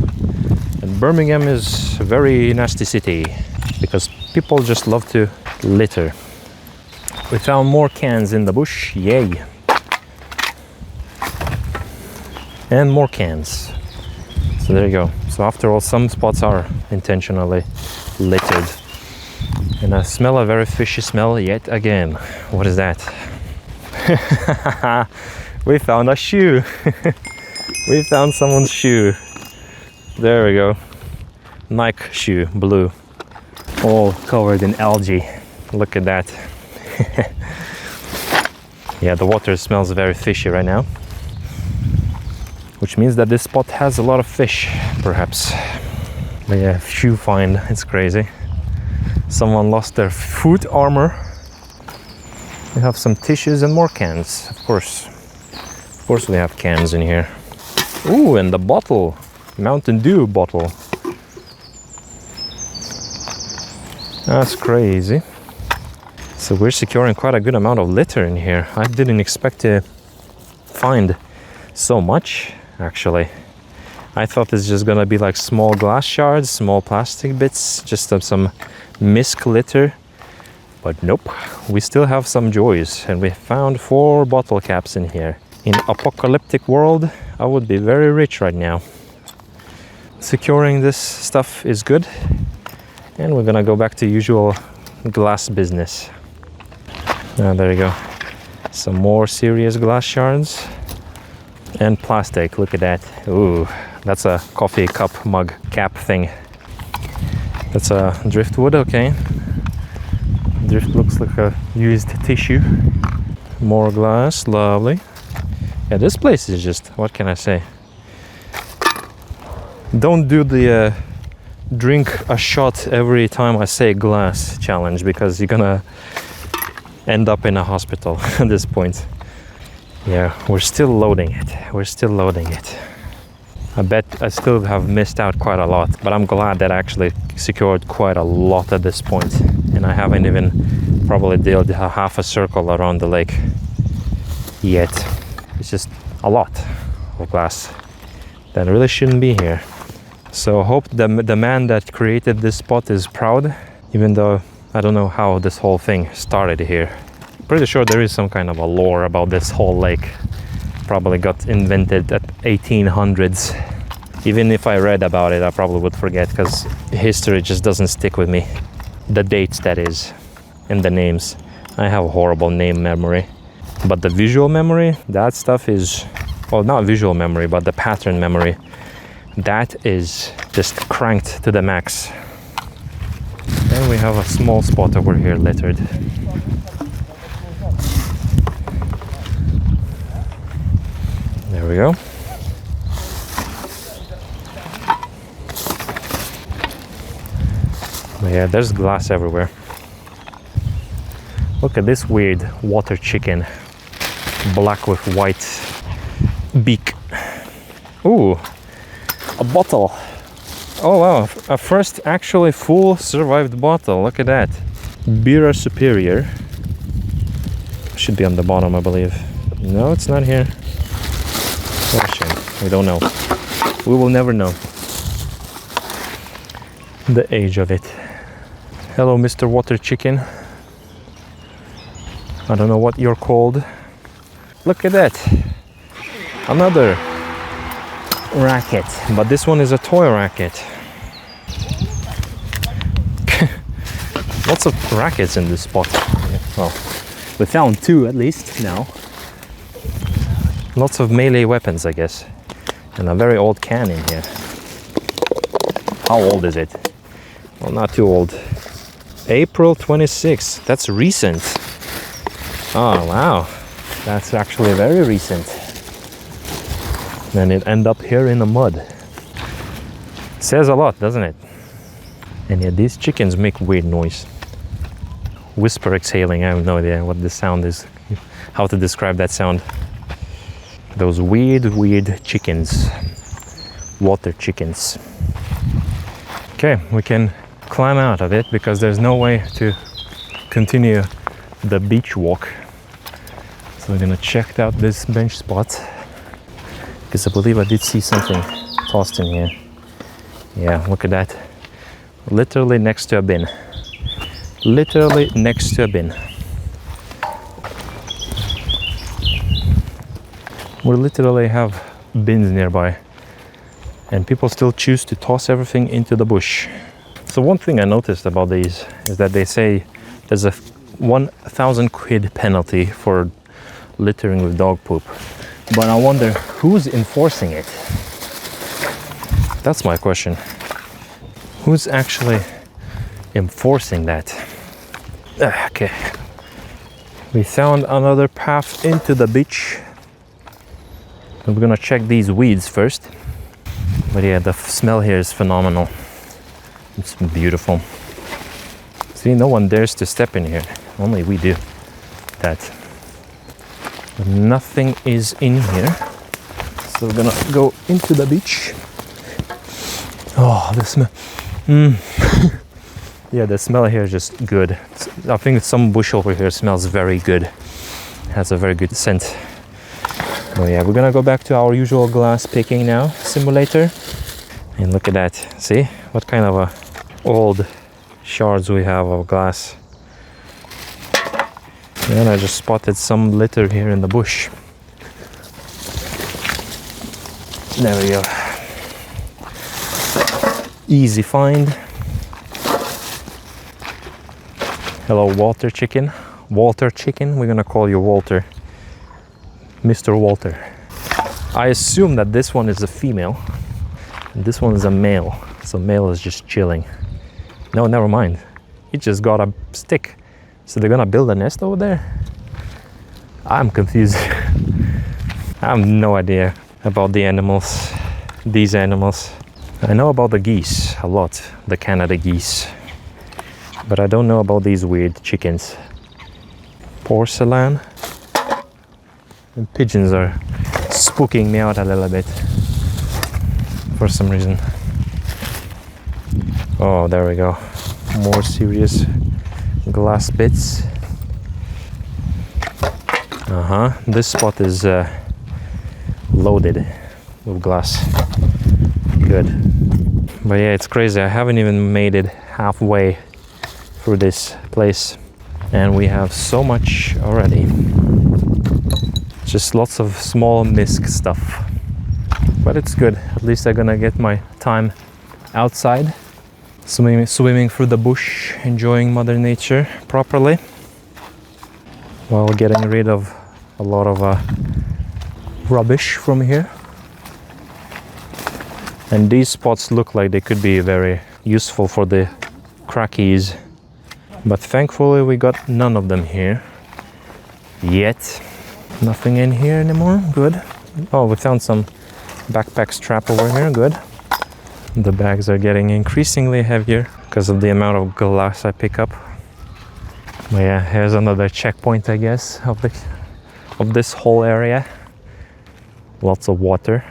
And Birmingham is a very nasty city because people just love to litter. We found more cans in the bush, yay! And more cans. So there you go. So after all, some spots are intentionally littered. And I smell a very fishy smell yet again. What is that? We found a shoe. We found someone's shoe. There we go. Nike shoe, blue. All covered in algae. Look at that. Yeah, the water smells very fishy right now. Which means that this spot has a lot of fish, perhaps. But yeah, shoe find, it's crazy. Someone lost their foot armor. We have some tissues and more cans, of course. Of course we have cans in here. Ooh, and the bottle. Mountain Dew bottle. That's crazy. So we're securing quite a good amount of litter in here. I didn't expect to find so much, actually. I thought it's just gonna be like small glass shards, small plastic bits, just some misc litter. But nope, we still have some joys, and we found 4 bottle caps in here. In apocalyptic world, I would be very rich right now. Securing this stuff is good, and we're gonna go back to usual glass business. There you go. Some more serious glass shards and plastic. Look at that. Ooh, that's a coffee cup mug cap thing. That's a driftwood, okay. Drift looks like a used tissue. More glass, lovely. Yeah, this place is just, what can I say? Don't do the drink a shot every time I say glass challenge, because you're gonna end up in a hospital at this point. Yeah, we're still loading it. We're still loading it. I bet I still have missed out quite a lot, but I'm glad that I actually secured quite a lot at this point. And I haven't even probably did a half a circle around the lake yet. It's just a lot of glass that really shouldn't be here. So I hope the man that created this spot is proud, even though I don't know how this whole thing started here. Pretty sure there is some kind of a lore about this whole lake. Probably got invented at 1800s. Even if I read about it, I probably would forget, because history just doesn't stick with me. The dates, that is, and the names. I have a horrible name memory. But the visual memory, that stuff is, well, not visual memory, but the pattern memory. That is just cranked to the max. And we have a small spot over here littered. There we go. But yeah, there's glass everywhere. Look at this weird water chicken. black with white beak. Ooh, a bottle. Oh wow, a first actually full survived bottle. Look at that. Bira Superior. Should be on the bottom, I believe. No, it's not here. What a shame. We don't know. We will never know the age of it. Hello, Mr. Water Chicken. I don't know what you're called. Look at that. Another racket, but this one is a toy racket. Lots of rackets in this spot. Well, we found two at least now. Lots of melee weapons, I guess. And a very old can in here. How old is it? Well, not too old. April 26th. That's recent. Oh, wow. That's actually very recent. Then it end up here in the mud. Says a lot, doesn't it? And yeah, these chickens make weird noise. Whisper exhaling. I have no idea what this sound is. How to describe that sound. Those weird chickens. Water chickens. Okay, we can climb out of it because there's no way to continue the beach walk. So we're gonna check out this bench spot because I believe I did see something tossed in here. Yeah, look at that. Literally next to a bin. Literally next to a bin. We literally have bins nearby and people still choose to toss everything into the bush. So one thing I noticed about these is that they say there's a 1,000 quid penalty for littering with dog poop. But I wonder who's enforcing it? That's my question. Who's actually enforcing that? Okay. We found another path into the beach. And we're gonna check these weeds first. But yeah, the smell here is phenomenal. It's beautiful. See, no one dares to step in here. Only we do that. But nothing is in here. So we're gonna go into the beach. Oh, the smell. Yeah, the smell here is just good. I think some bush over here smells very good. Has a very good scent. Oh yeah, we're gonna go back to our usual glass picking now simulator. And look at that. See what kind of old shards we have of glass. And I just spotted some litter here in the bush. There we go. Easy find. Hello, Walter Chicken. Walter Chicken, we're gonna call you Walter. Mr. Walter. I assume that this one is a female and this one is a male. So male is just chilling. No, never mind. He just got a stick. So they're gonna build a nest over there? I'm confused. I have no idea about the animals, these animals. I know about the geese a lot, the Canada geese. But I don't know about these weird chickens. Porcelain. And pigeons are spooking me out a little bit for some reason. Oh, there we go. More serious glass bits. This spot is loaded with glass. Good. But yeah, it's crazy. I haven't even made it halfway through this place and we have so much already. Just lots of small misc stuff. But it's good. At least I'm gonna get my time outside. Swimming through the bush, enjoying Mother Nature properly. While getting rid of a lot of rubbish from here. And these spots look like they could be very useful for the crackies. But thankfully we got none of them here. Yet. Nothing in here anymore, good. Oh, we found some backpack strap over here, good. The bags are getting increasingly heavier because of the amount of glass I pick up. But yeah, here's another checkpoint, I guess, of of this whole area. Lots of water.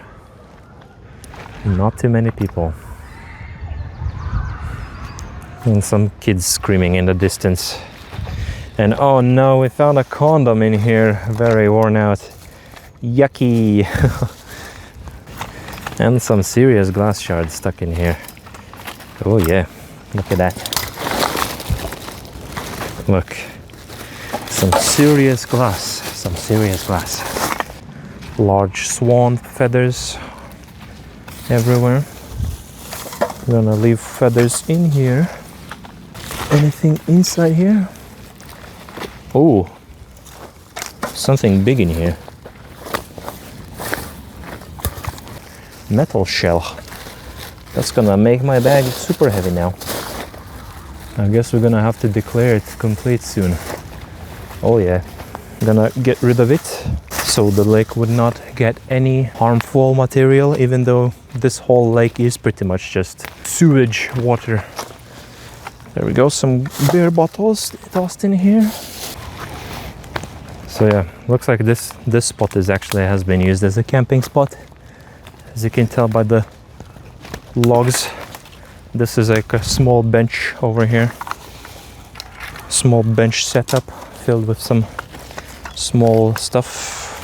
Not too many people. And some kids screaming in the distance. And oh no, we found a condom in here, very worn out. Yucky! And some serious glass shards stuck in here. Oh yeah, look at that. Look, some serious glass, some serious glass. Large swan feathers everywhere. I'm gonna leave feathers in here. Anything inside here? Oh, something big in here. Metal shell. That's gonna make my bag super heavy now. I guess we're gonna have to declare it complete soon. Oh yeah, I'm gonna get rid of it so the lake would not get any harmful material, even though this whole lake is pretty much just sewage water. There we go, some beer bottles tossed in here. So yeah, looks like this spot has been used as a camping spot. As you can tell by the logs, this is like a small bench over here. Small bench setup filled with some small stuff.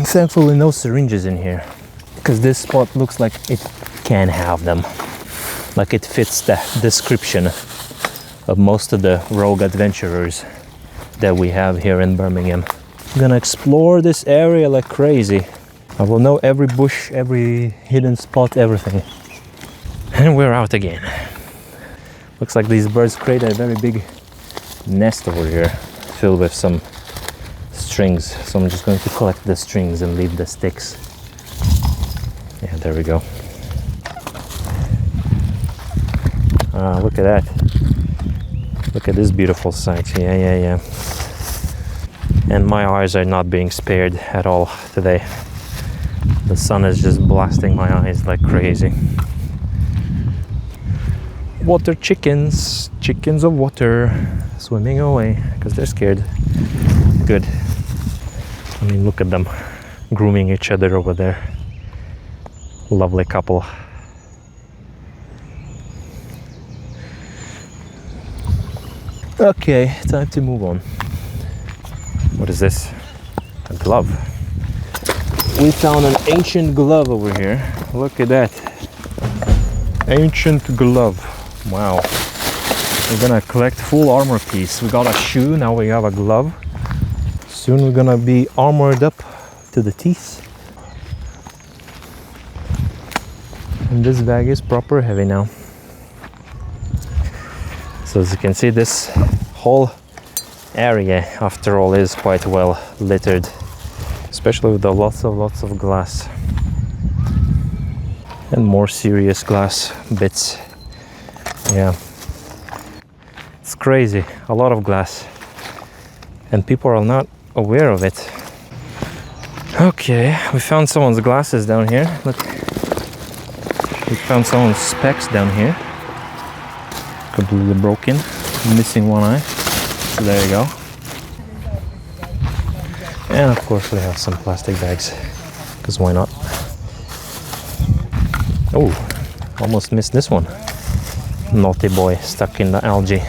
Thankfully no syringes in here, because this spot looks like it can have them. Like it fits the description of most of the rogue adventurers that we have here in Birmingham. I'm gonna explore this area like crazy. I will know every bush, every hidden spot, everything. And we're out again. Looks like these birds created a very big nest over here, filled with some strings. So I'm just going to collect the strings and leave the sticks. Yeah, there we go. Look at that. Look at this beautiful sight. Yeah. And my eyes are not being spared at all today. The sun is just blasting my eyes like crazy. Water chickens, chickens of water, swimming away because they're scared. Good. I mean, look at them grooming each other over there. Lovely couple. Okay, time to move on. What is this? A glove. We found an ancient glove over here. Look at that. Ancient glove. Wow. We're gonna collect full armor piece. We got a shoe, now we have a glove. Soon we're gonna be armored up to the teeth. And this bag is proper heavy now. So as you can see, this whole area after all is quite well littered, especially with the lots of glass and more serious glass bits. Yeah, it's crazy, a lot of glass, and people are not aware of it. Okay, we found someone's glasses down here. Look, we found someone's specs down here, completely broken, missing one eye. So there you go. And of course we have some plastic bags, because why not? Oh, almost missed this one. Naughty boy, stuck in the algae.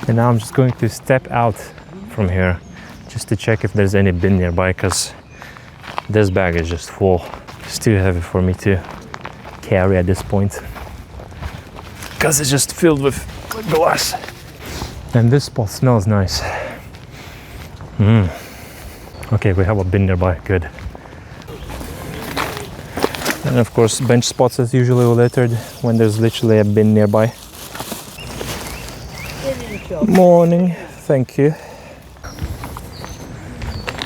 And now I'm just going to step out from here just to check if there's any bin nearby, because this bag is just full. It's too heavy for me to carry at this point, because it's just filled with glass. And this spot smells nice. Okay, we have a bin nearby, good. And of course, bench spots is usually littered when there's literally a bin nearby. Morning, thank you.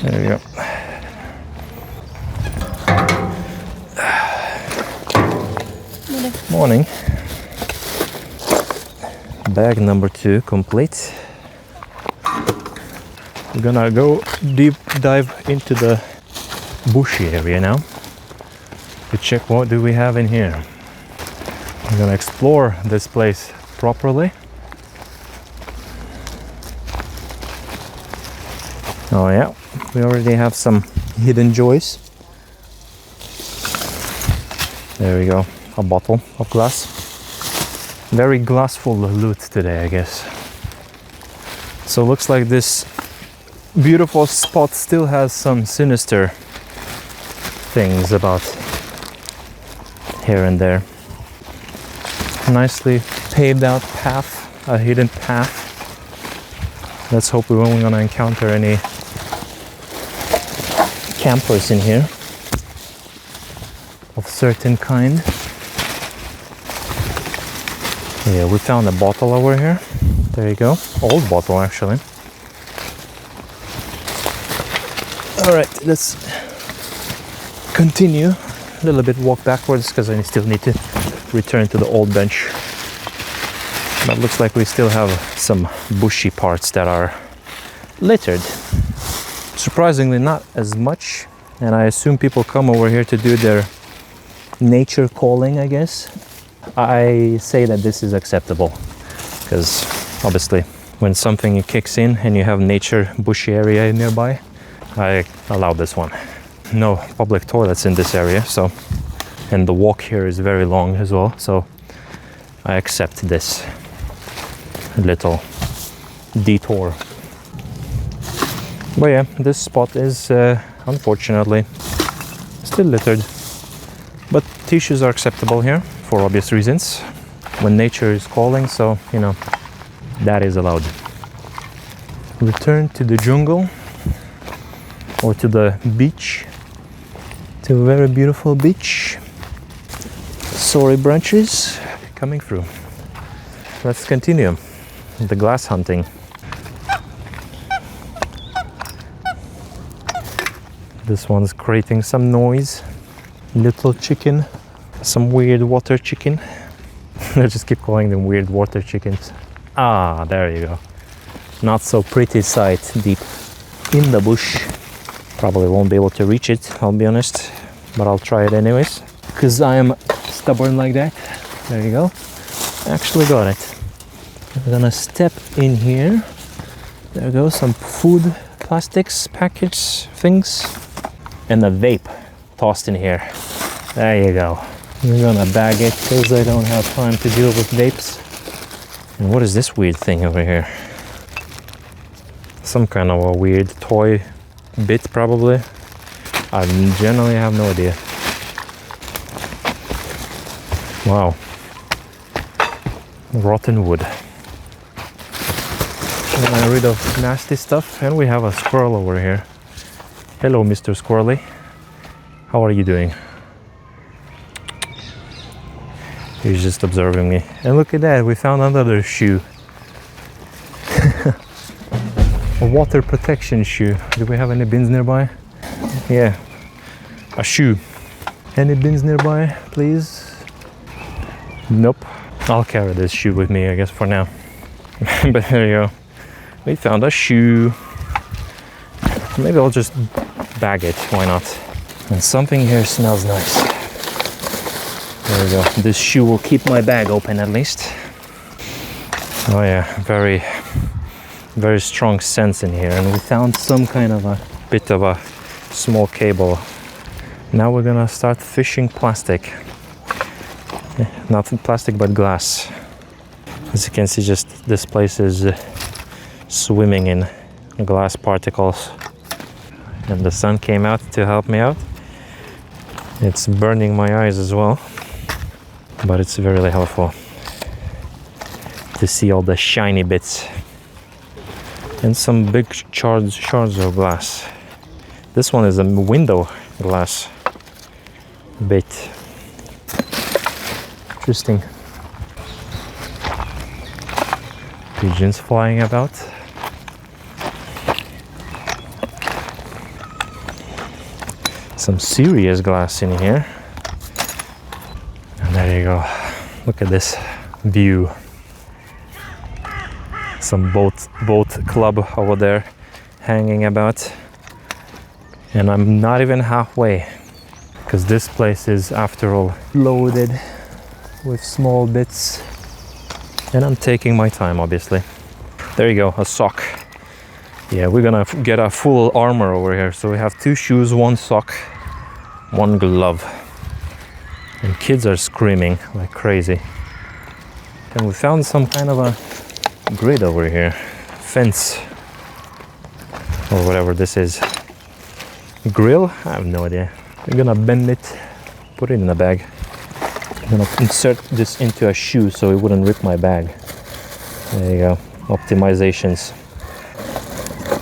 There we go. Morning. Bag number 2 complete. We're gonna go deep dive into the bushy area now to check what do we have in here. I'm gonna explore this place properly. Oh yeah, we already have some hidden joys. There we go, a bottle of glass. Very glassful loot today, I guess. So looks like this beautiful spot still has some sinister things about here and there. Nicely paved out path, a hidden path. Let's hope we won't gonna encounter any campers in here of certain kind. Yeah, we found a bottle over here. There you go, old bottle actually. All right, let's continue a little bit, walk backwards because I still need to return to the old bench. But looks like we still have some bushy parts that are littered. Surprisingly not as much, and I assume people come over here to do their nature calling, I guess. I say that this is acceptable because obviously when something kicks in and you have nature bushy area nearby, I allow this one. No public toilets in this area, so, and the walk here is very long as well, so I accept this little detour. But yeah, this spot is unfortunately still littered, but tissues are acceptable here for obvious reasons when nature is calling, so you know, that is allowed. Return to the jungle or to the beach, to a very beautiful beach. Sorry branches coming through. Let's continue the glass hunting. This one's creating some noise. Little chicken, some weird water chicken. I just keep calling them weird water chickens. Ah, there you go. Not so pretty sight deep in the bush. Probably won't be able to reach it, I'll be honest, but I'll try it anyways, because I am stubborn like that. There you go. Actually got it. I'm gonna step in here. There goes some food, plastics, packets, things, and a vape tossed in here. There you go. I'm gonna bag it because I don't have time to deal with vapes. And what is this weird thing over here? Some kind of a weird toy bit, probably. I generally have no idea. Wow. Rotten wood. Getting rid of nasty stuff, and we have a squirrel over here. Hello, Mr. Squirrely. How are you doing? He's just observing me. And look at that, we found another shoe. A water protection shoe. Do we have any bins nearby? Yeah, a shoe. Any bins nearby, please? Nope. I'll carry this shoe with me, I guess, for now. But there you go. We found a shoe. Maybe I'll just bag it, why not? And something here smells nice. There we go. This shoe will keep my bag open at least. Oh yeah, very strong scents in here. And we found some kind of a bit of a small cable. Now we're gonna start fishing plastic. Not plastic, but glass. As you can see, just this place is swimming in glass particles. And the sun came out to help me out. It's burning my eyes as well, but it's very helpful to see all the shiny bits. And some big shards of glass. This one is a window glass bit. Interesting. Pigeons flying about. Some serious glass in here. And there you go. Look at this view. Some boat club over there hanging about. And I'm not even halfway, because this place is, after all, loaded with small bits. And I'm taking my time, obviously. There you go, a sock. Yeah, we're gonna get a full armor over here. So we have 2 shoes, 1 sock, 1 glove. And kids are screaming like crazy. And we found some kind of a grid over here. Fence. Or whatever this is. Grill? I have no idea. We're gonna bend it, put it in a bag. I'm gonna insert this into a shoe so it wouldn't rip my bag. There you go. Optimizations.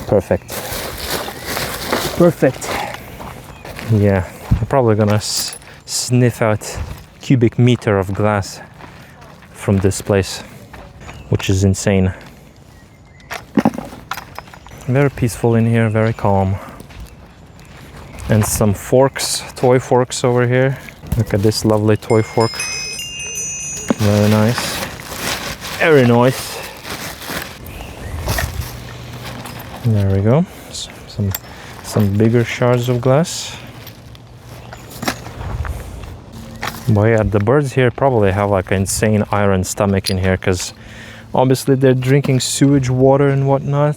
Perfect. Perfect. Yeah, I'm probably gonna sniff out cubic meter of glass from this place, which is insane. Very peaceful in here, very calm. And some forks, toy forks over here. Look at this lovely toy fork. Very nice. Very nice. There we go. Some bigger shards of glass. But yeah, the birds here probably have like an insane iron stomach in here, because obviously they're drinking sewage water and whatnot.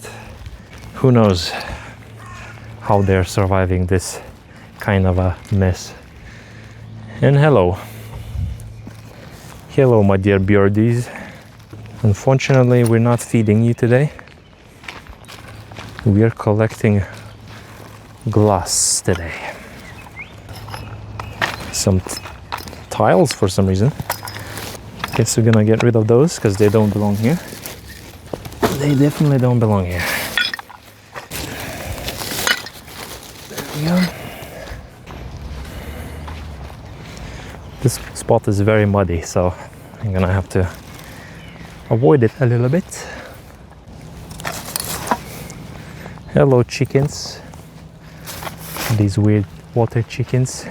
Who knows how they're surviving this kind of a mess. And hello. Hello, my dear birdies. Unfortunately, we're not feeding you today. We are collecting glass today. Some tiles for some reason. Guess we're gonna get rid of those because they don't belong here. They definitely don't belong here. There we go. This spot is very muddy, so I'm gonna have to avoid it a little bit. Hello, chickens. These weird water chickens.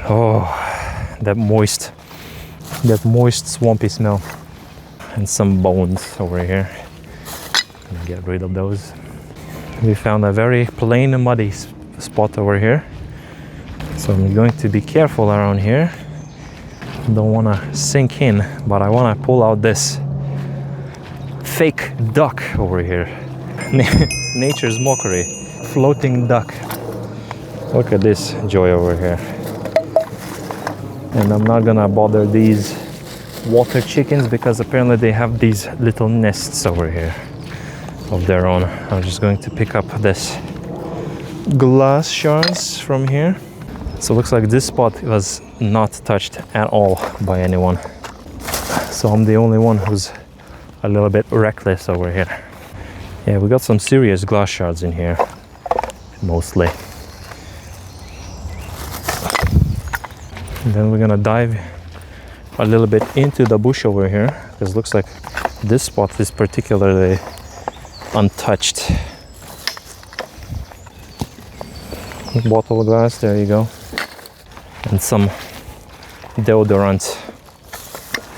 Oh, that moist swampy smell. And some bones over here. Gonna get rid of those. We found a very plain and muddy spot over here. So I'm going to be careful around here. Don't want to sink in, but I want to pull out this fake duck over here. Nature's mockery. Floating duck. Look at this joy over here. And I'm not gonna bother these water chickens because apparently they have these little nests over here of their own. I'm just going to pick up this glass shards from here. So it looks like this spot was not touched at all by anyone. So I'm the only one who's a little bit reckless over here. Yeah, we got some serious glass shards in here, mostly. And then we're gonna dive a little bit into the bush over here, because it looks like this spot is particularly untouched. Bottle glass, there you go. And some deodorant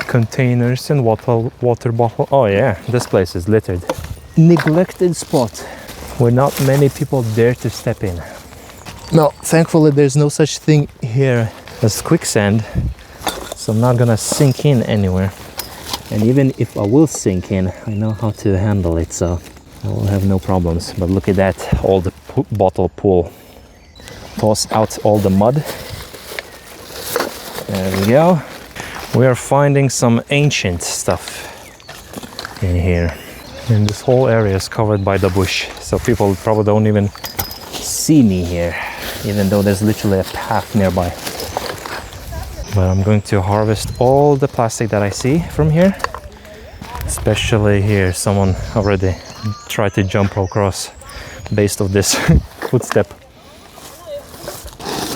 containers and water bottle. Oh yeah, this place is littered. Neglected spot where not many people dare to step in. No, thankfully there's no such thing here as quicksand, so I'm not gonna sink in anywhere. And even if I will sink in, I know how to handle it, so I will have no problems. But look at that, all the bottle pool. Toss out all the mud. There we go. We are finding some ancient stuff in here. And this whole area is covered by the bush, so people probably don't even see me here, even though there's literally a path nearby. But I'm going to harvest all the plastic that I see from here. Especially here, someone already tried to jump across based of this footstep.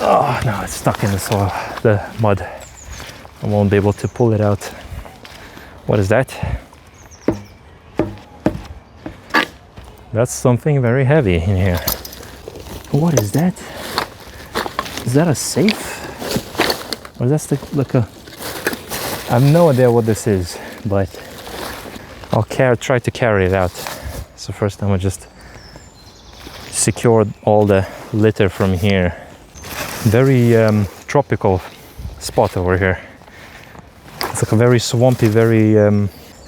Oh no, it's stuck in the soil, the mud. I won't be able to pull it out. What is that? That's something very heavy in here. What is that? Is that a safe? Or is that like a... I have no idea what this is, but I'll try to carry it out. So first I'm gonna just secure all the litter from here. Very tropical spot over here. It's like a very swampy, very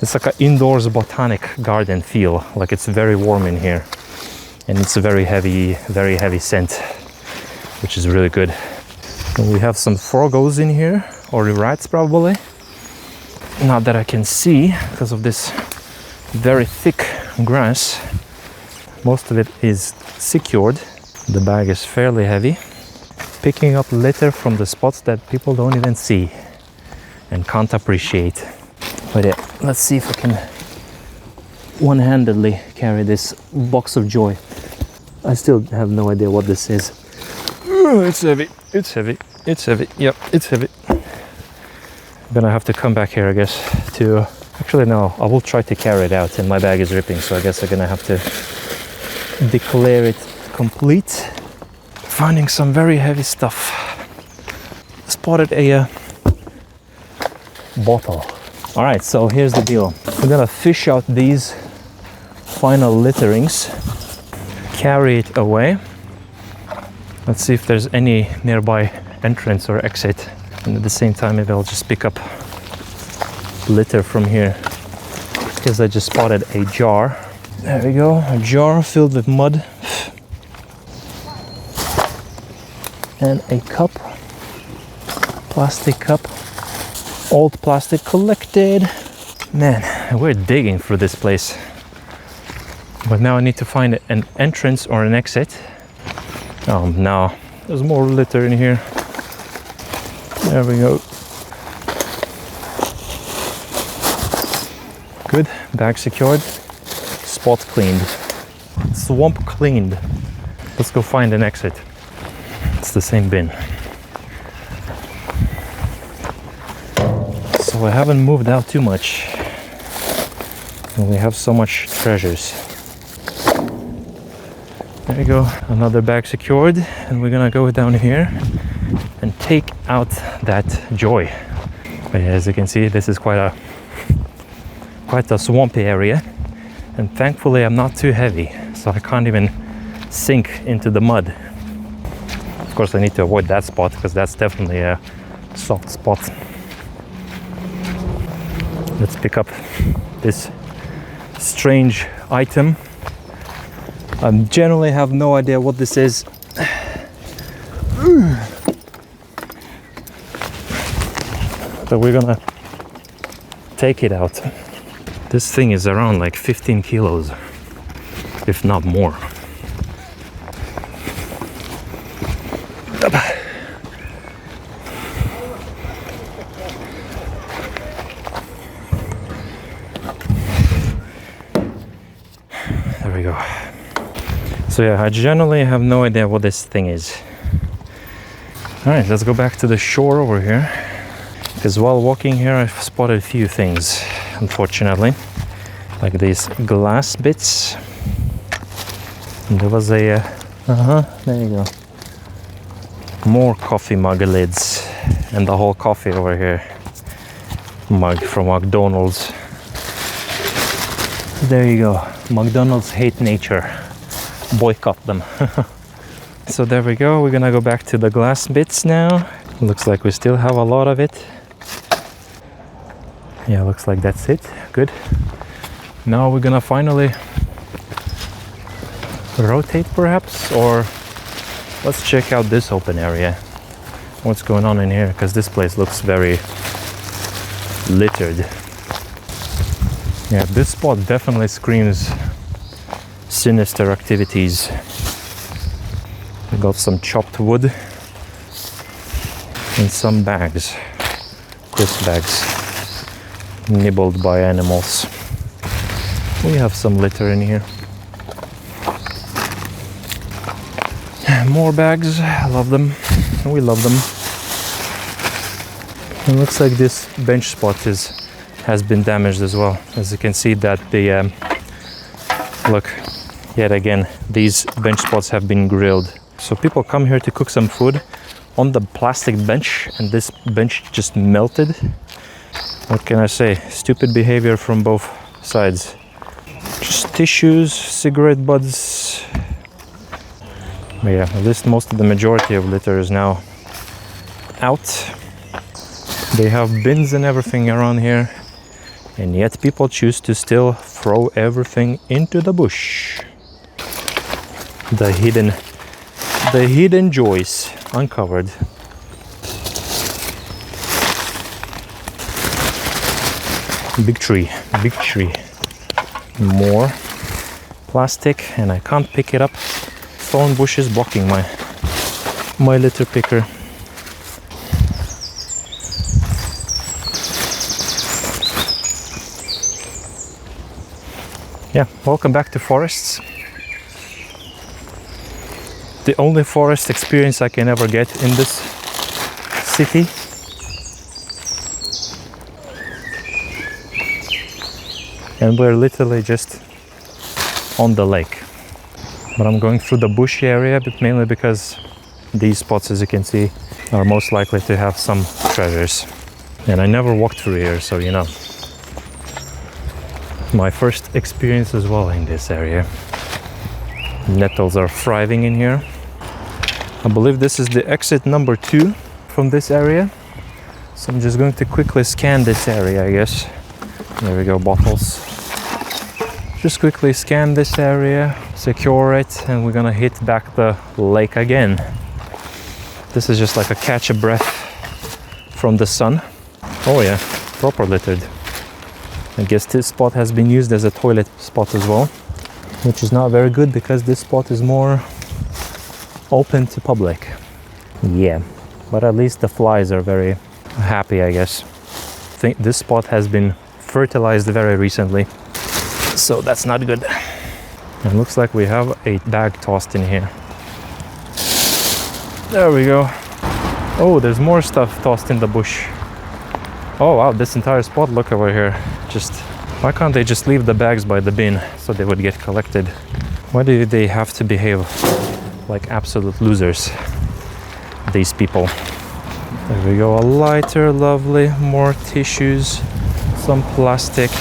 It's like an indoors botanic garden feel, like it's very warm in here. And it's a very heavy scent, which is really good. And we have some frogos in here, or rats probably. Not that I can see because of this very thick grass. Most of it is secured. The bag is fairly heavy. Picking up litter from the spots that people don't even see and can't appreciate. But yeah, let's see if I can one-handedly carry this box of joy. I still have no idea what this is. It's heavy, it's heavy, it's heavy. Yep, it's heavy. I'm gonna have to come back here, I guess, to... Actually, no, I will try to carry it out, and my bag is ripping, so I guess I'm gonna have to declare it complete. Finding some very heavy stuff. Spotted a bottle. All right, so here's the deal. We're gonna fish out these final litterings, carry it away. Let's see if there's any nearby entrance or exit. And at the same time, maybe I'll just pick up litter from here, because I just spotted a jar. There we go, a jar filled with mud. And a cup, plastic cup, old plastic collected. Man, we're digging through this place. But now I need to find an entrance or an exit. Oh no, there's more litter in here. There we go. Good, bag secured, spot cleaned, swamp cleaned. Let's go find an exit. It's the same bin. So I haven't moved out too much. And we have so much treasures. There you go, another bag secured, and we're gonna go down here and take out that joy. But as you can see, this is quite a swampy area, and thankfully I'm not too heavy, so I can't even sink into the mud. Of course, I need to avoid that spot because that's definitely a soft spot. Let's pick up this strange item. I generally have no idea what this is. But we're gonna take it out. This thing is around like 15 kilos, if not more. There we go. So yeah, I generally have no idea what this thing is. All right, let's go back to the shore over here. Because while walking here, I've spotted a few things, unfortunately. Like these glass bits. And there was a... there you go. More coffee mug lids. And the whole coffee over here. Mug from McDonald's. There you go. McDonald's hate nature. Boycott them. So there we go. We're gonna go back to the glass bits now. Looks like we still have a lot of it. Yeah, looks like that's it. Good. Now we're gonna finally rotate perhaps, or let's check out this open area. What's going on in here? Because this place looks very littered. Yeah, this spot definitely screams sinister activities. We got some chopped wood and some bags, crisp bags, nibbled by animals. We have some litter in here. More bags, I love them. We love them. It looks like this bench spot has been damaged as well. As you can see that the look, yet again, these bench spots have been grilled. So people come here to cook some food on the plastic bench, and this bench just melted. What can I say? Stupid behavior from both sides. Just tissues, cigarette butts. But yeah, at least most of the majority of litter is now out. They have bins and everything around here. And yet people choose to still throw everything into the bush. The hidden joys uncovered. Big tree. More plastic, and I can't pick it up. Thorn bushes blocking my litter picker. Yeah, welcome back to forests. The only forest experience I can ever get in this city. And we're literally just on the lake. But I'm going through the bushy area, but mainly because these spots, as you can see, are most likely to have some treasures. And I never walked through here, so you know. My first experience as well in this area. Nettles are thriving in here. I believe this is the exit number 2 from this area. So I'm just going to quickly scan this area, I guess. There we go, bottles. Just quickly scan this area, secure it, and we're gonna hit back the lake again. This is just like a catch a breath from the sun. Oh yeah, proper littered. I guess this spot has been used as a toilet spot as well, which is not very good because this spot is more open to public. Yeah, but at least the flies are very happy, I guess. I think this spot has been fertilized very recently, so that's not good. And looks like we have a bag tossed in here. There we go. Oh, there's more stuff tossed in the bush. Oh wow, this entire spot, look over here. Just, why can't they just leave the bags by the bin so they would get collected? Why do they have to behave like absolute losers, these people? There we go, a lighter, lovely, more tissues, some plastic.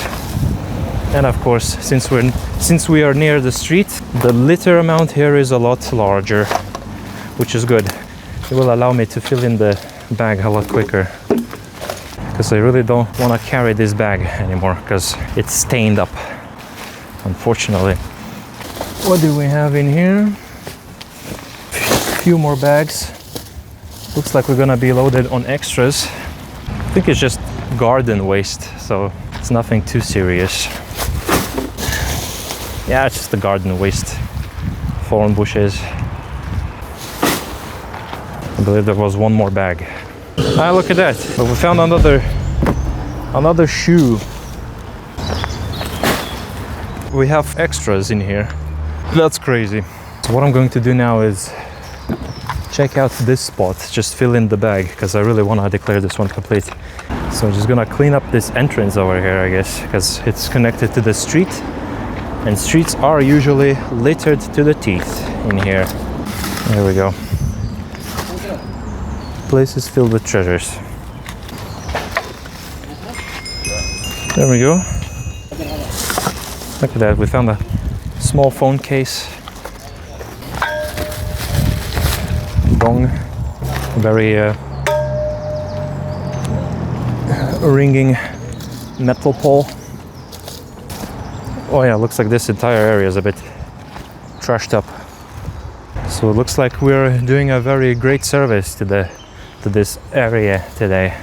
And of course, since we are near the street, the litter amount here is a lot larger, which is good. It will allow me to fill in the bag a lot quicker, because I really don't want to carry this bag anymore because it's stained up, unfortunately. What do we have in here? A few more bags. Looks like we're gonna be loaded on extras. I think it's just garden waste, so it's nothing too serious. Yeah, it's just the garden waste. Thorn bushes. I believe there was one more bag. Ah, look at that. But we found another shoe. We have extras in here. That's crazy. So what I'm going to do now is check out this spot, just fill in the bag, because I really want to declare this one complete. So I'm just gonna clean up this entrance over here, I guess, because it's connected to the street, and streets are usually littered to the teeth in here. There we go. Place is filled with treasures. There we go. Look at that, we found a small phone case. Gong. Very ringing metal pole. Oh yeah, looks like this entire area is a bit trashed up. So it looks like we're doing a very great service to this area today.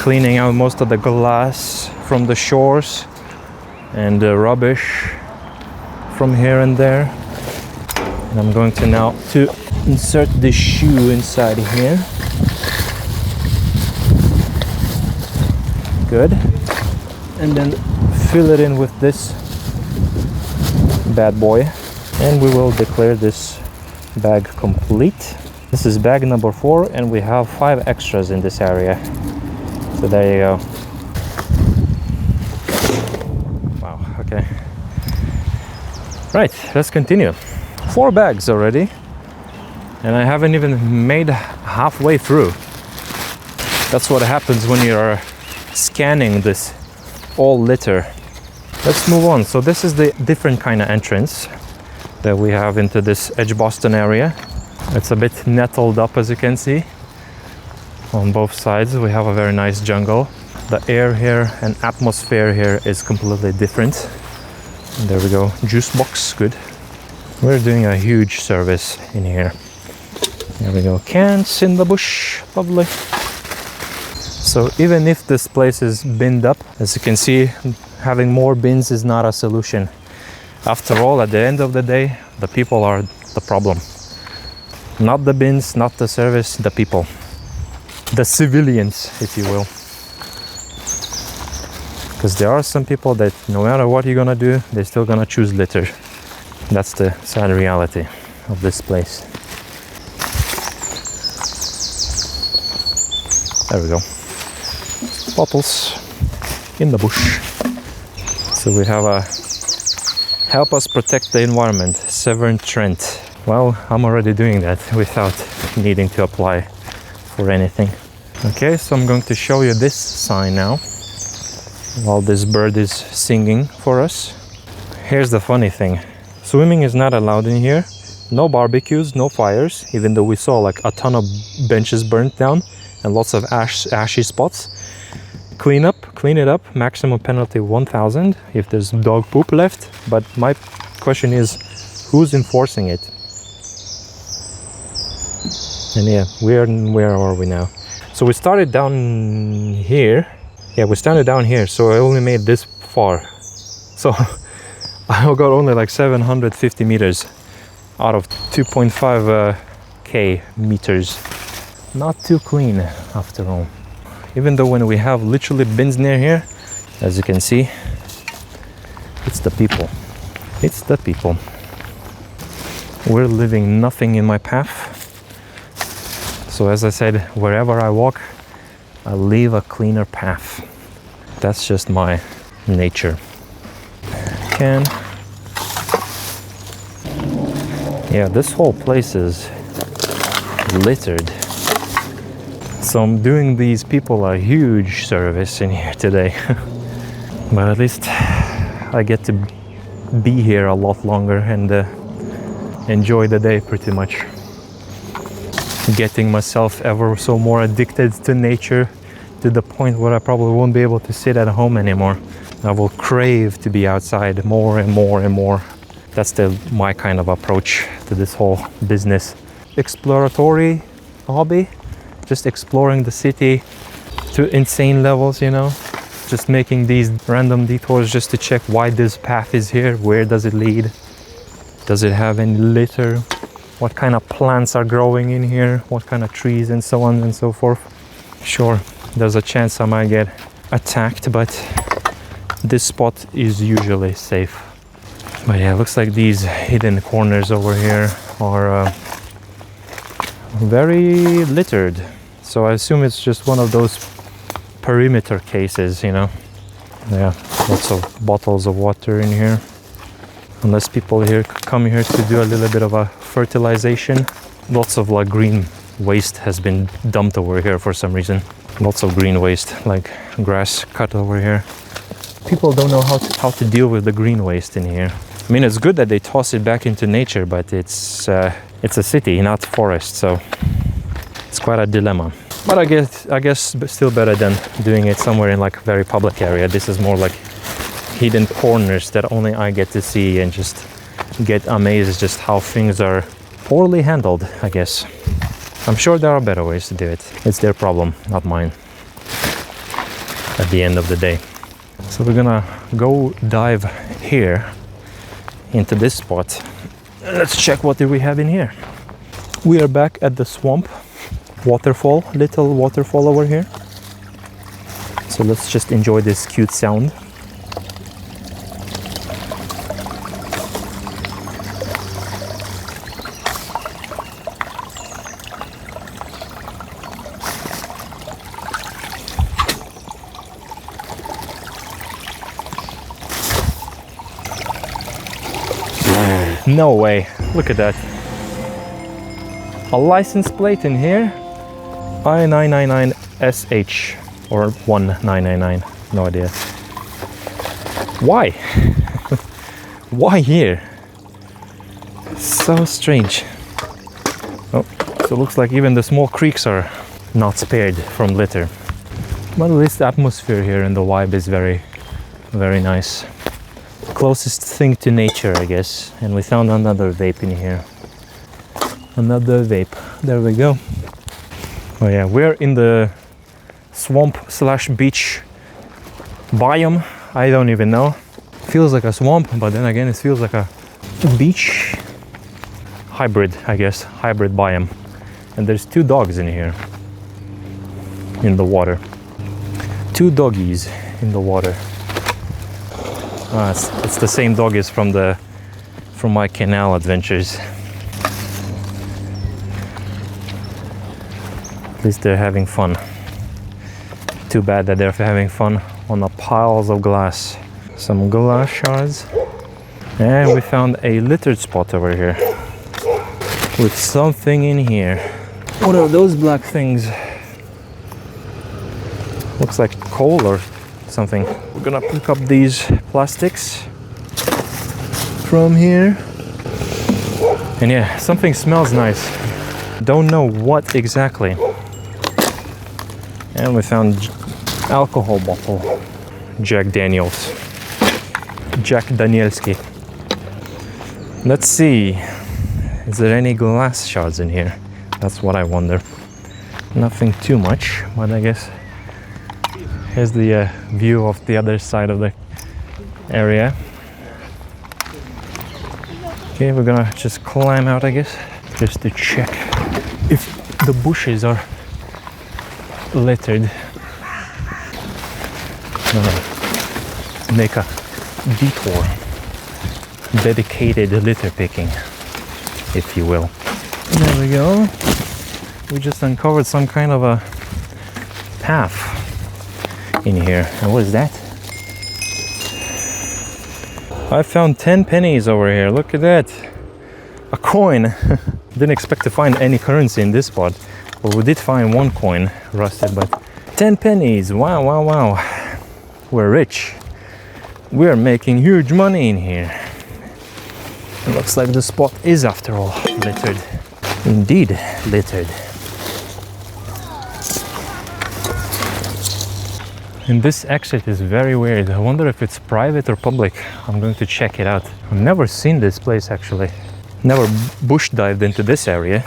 Cleaning out most of the glass from the shores and the rubbish from here and there. And I'm going to now insert the shoe inside here. Good. And then fill it in with this bad boy. And we will declare this bag complete. This is bag number 4, and we have 5 extras in this area. So there you go. Wow, okay. Right, let's continue. 4 bags already, and I haven't even made halfway through. That's what happens when you're scanning this all litter. Let's move on. So this is the different kind of entrance that we have into this Edgbaston area. It's a bit nettled up, as you can see. On both sides we have a very nice jungle. The air here and atmosphere here is completely different. And there we go, juice box, good. We're doing a huge service in here. There we go, cans in the bush, lovely. So even if this place is binned up, as you can see, having more bins is not a solution. After all, at the end of the day, the people are the problem. Not the bins, not the service, the people. The civilians, if you will. Because there are some people that no matter what you're gonna do, they're still gonna choose litter. That's the sad reality of this place. There we go. Bottles in the bush. So we have a help us protect the environment, Severn Trent. Well, I'm already doing that without needing to apply for anything. Okay, so I'm going to show you this sign now while this bird is singing for us. Here's the funny thing. Swimming is not allowed in here. No barbecues, no fires, even though we saw like a ton of benches burnt down and lots of ashy spots. Clean it up, maximum penalty 1,000 if there's dog poop left. But my question is, who's enforcing it? And yeah, where are we now? So we started down here. Yeah, we started down here, so I only made this far. So I got only like 750 meters out of 2.5k meters. Not too clean after all. Even though when we have literally bins near here, as you can see, it's the people. It's the people. We're leaving nothing in my path. So as I said, wherever I walk, I leave a cleaner path. That's just my nature. Can. Yeah, this whole place is littered. So I'm doing these people a huge service in here today. But at least I get to be here a lot longer and enjoy the day pretty much. Getting myself ever so more addicted to nature to the point where I probably won't be able to sit at home anymore. I will crave to be outside more and more and more. That's my kind of approach to this whole business. Exploratory hobby, just exploring the city to insane levels, you know. Just making these random detours just to check why this path is here, where does it lead, does it have any litter, what kind of plants are growing in here, what kind of trees and so on and so forth. Sure, there's a chance I might get attacked, but this spot is usually safe. But yeah, it looks like these hidden corners over here are very littered. So I assume it's just one of those perimeter cases, you know. Yeah, lots of bottles of water in here. Unless people here come here to do a little bit of a fertilization. Lots of like green waste has been dumped over here for some reason. Lots of green waste, like grass cut over here. People don't know how to deal with the green waste in here. I mean, it's good that they toss it back into nature, but it's a city, not forest, so it's quite a dilemma. But I guess still better than doing it somewhere in like a very public area. This is more like hidden corners that only I get to see and just get amazed just how things are poorly handled, I guess. I'm sure there are better ways to do it. It's their problem, not mine, at the end of the day. So we're gonna go dive here into this spot. Let's check what do we have in here. We are back at the swamp waterfall, little waterfall over here. So let's just enjoy this cute sound. No way, look at that. A license plate in here, I999SH or 1999, no idea. Why? Why here? So strange. Oh, so it looks like even the small creeks are not spared from litter. But at least the atmosphere here and the vibe is very, very nice. Closest thing to nature, I guess. And we found another vape in here. Another vape. There we go. Oh yeah, we're in the swamp slash beach biome. I don't even know. Feels like a swamp, but then again it feels like a beach hybrid, I guess. Hybrid biome. And there's 2 dogs in here. In the water. 2 doggies in the water. It's the same doggies from my canal adventures. At least they're having fun. Too bad that they're having fun on the piles of glass. Some glass shards. And we found a littered spot over here. With something in here. What are those black things? Looks like coal or something. We're gonna pick up these plastics from here. And yeah, something smells nice. Don't know what exactly. And we found alcohol bottle. Jack Daniels. Jack Danielski. Let's see. Is there any glass shards in here? That's what I wonder. Nothing too much, but I guess here's the view of the other side of the area. Okay, we're gonna just climb out, I guess, just to check if the bushes are littered. Make a detour, dedicated litter picking, if you will. There we go. We just uncovered some kind of a path in here. And what is that? I found 10 pennies over here. Look at that. A coin. Didn't expect to find any currency in this spot. Well, we did find 1 coin rusted, but 10 pennies. Wow, wow, wow. We're rich. We're making huge money in here. It looks like the spot is, after all, littered. Indeed, littered. And this exit is very weird. I wonder if it's private or public. I'm going to check it out. I've never seen this place, actually. Never bush dived into this area.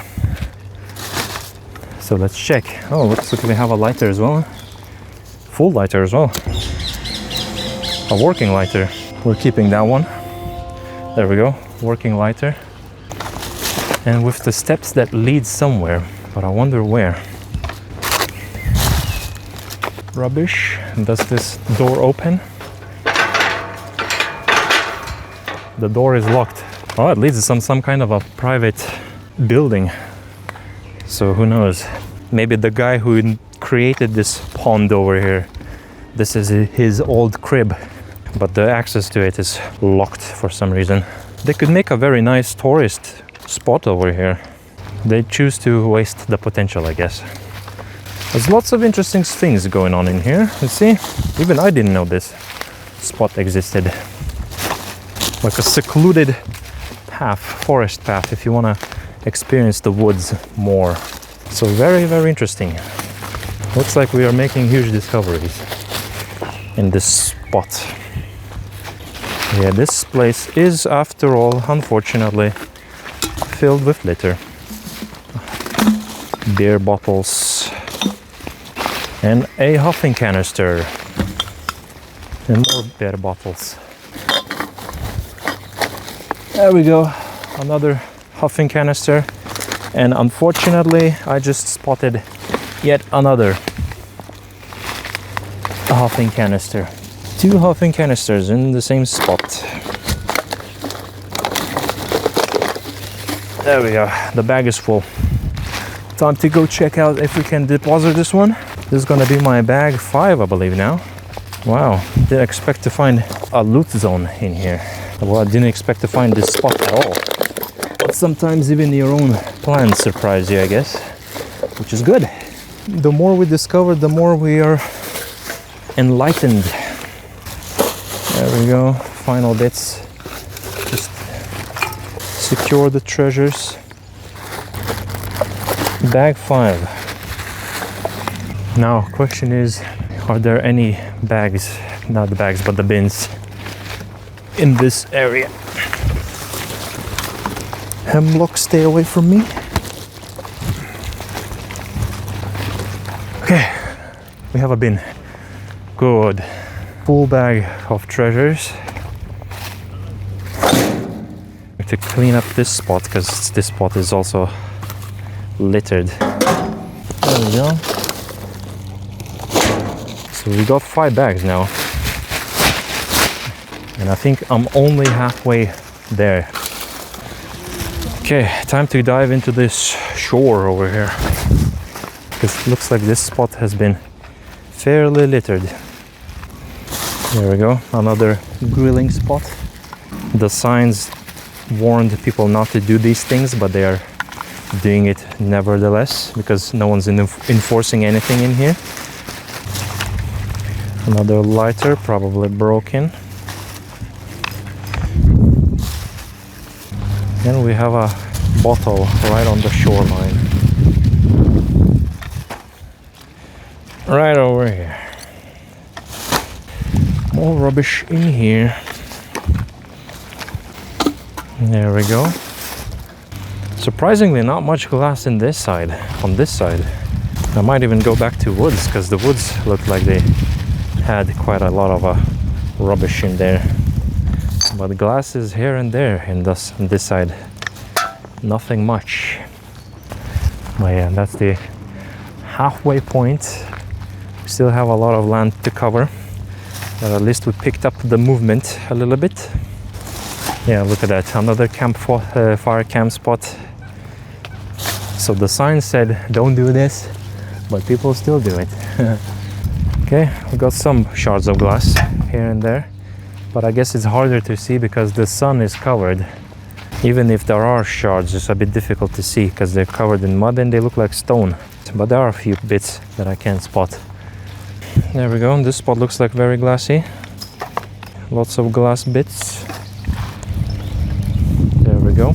So let's check. Oh, looks like we have a lighter as well. Full lighter as well. A working lighter. We're keeping that one. There we go. Working lighter. And with the steps that lead somewhere, but I wonder where. Rubbish. Does this door open? The door is locked. Oh, it leads to some kind of a private building. So who knows? Maybe the guy who created this pond over here, this is his old crib, but the access to it is locked for some reason. They could make a very nice tourist spot over here. They choose to waste the potential, I guess. There's lots of interesting things going on in here. You see, even I didn't know this spot existed. Like a secluded path, forest path, if you want to experience the woods more. So very, very interesting. Looks like we are making huge discoveries in this spot. Yeah, this place is, after all, unfortunately, filled with litter. Beer bottles. And a huffing canister. And more beer bottles. There we go. Another huffing canister. And unfortunately, I just spotted yet another huffing canister. 2 huffing canisters in the same spot. There we go. The bag is full. Time to go check out if we can deposit this one. This is gonna be my bag 5, I believe now. Wow, didn't expect to find a loot zone in here. Well, I didn't expect to find this spot at all. But sometimes even your own plans surprise you, I guess, which is good. The more we discover, the more we are enlightened. There we go, final bits. Just secure the treasures. Bag 5. Now, question is, Are there any bags, not the bags, but the bins in this area? Hemlock, stay away from me. Okay, we have a bin. Good. Full bag of treasures. To clean up this spot, because this spot is also littered. There we go. So we got 5 bags now. And I think I'm only halfway there. Okay, time to dive into this shore over here. Because it looks like this spot has been fairly littered. There we go, another grilling spot. The signs warned people not to do these things, but they are doing it nevertheless because no one's enforcing anything in here. Another lighter, probably broken. And we have a bottle right on the shoreline. Right over here. More rubbish in here. There we go. Surprisingly, not much glass in this side, on this side. I might even go back to woods, because the woods looked like they had quite a lot of rubbish in there. But glass is here and there in this side. Nothing much. But yeah, that's the halfway point. We still have a lot of land to cover. But at least we picked up the movement a little bit. Yeah, look at that. Another fire camp spot. So the sign said, don't do this, but people still do it. Okay, we got some shards of glass here and there, but I guess it's harder to see because the sun is covered. Even if there are shards, it's a bit difficult to see because they're covered in mud and they look like stone. But there are a few bits that I can spot. There we go, this spot looks like very glassy. Lots of glass bits. There we go.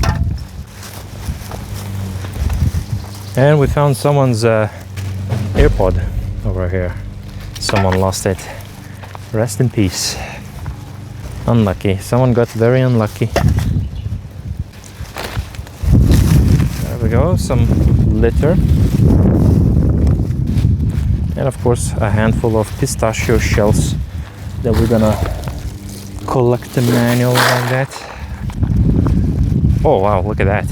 And we found someone's AirPod over here. Someone lost it. Rest in peace. Unlucky. Someone got very unlucky. There we go. Some litter. And of course a handful of pistachio shells that we're gonna collect the manual like that. Oh wow, look at that.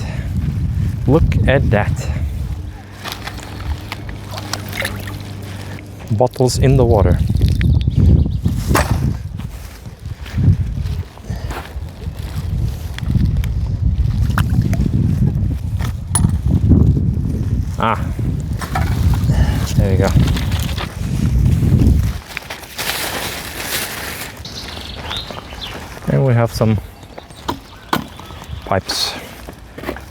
Look at that. Bottles in the water. Ah, there you go. And we have some pipes,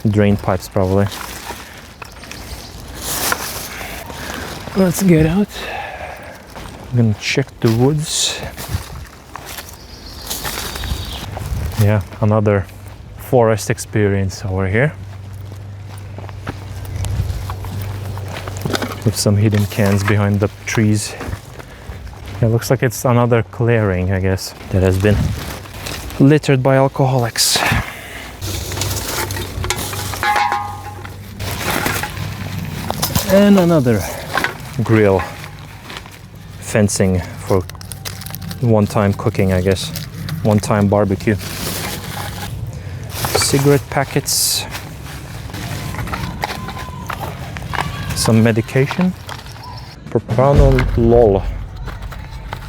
drain pipes probably. Let's get out. I'm gonna check the woods. Yeah, another forest experience over here. With some hidden cans behind the trees. It looks like it's another clearing, I guess, that has been littered by alcoholics. And another grill. Fencing for one-time cooking, I guess. One-time barbecue. Cigarette packets. Some medication. Propranolol.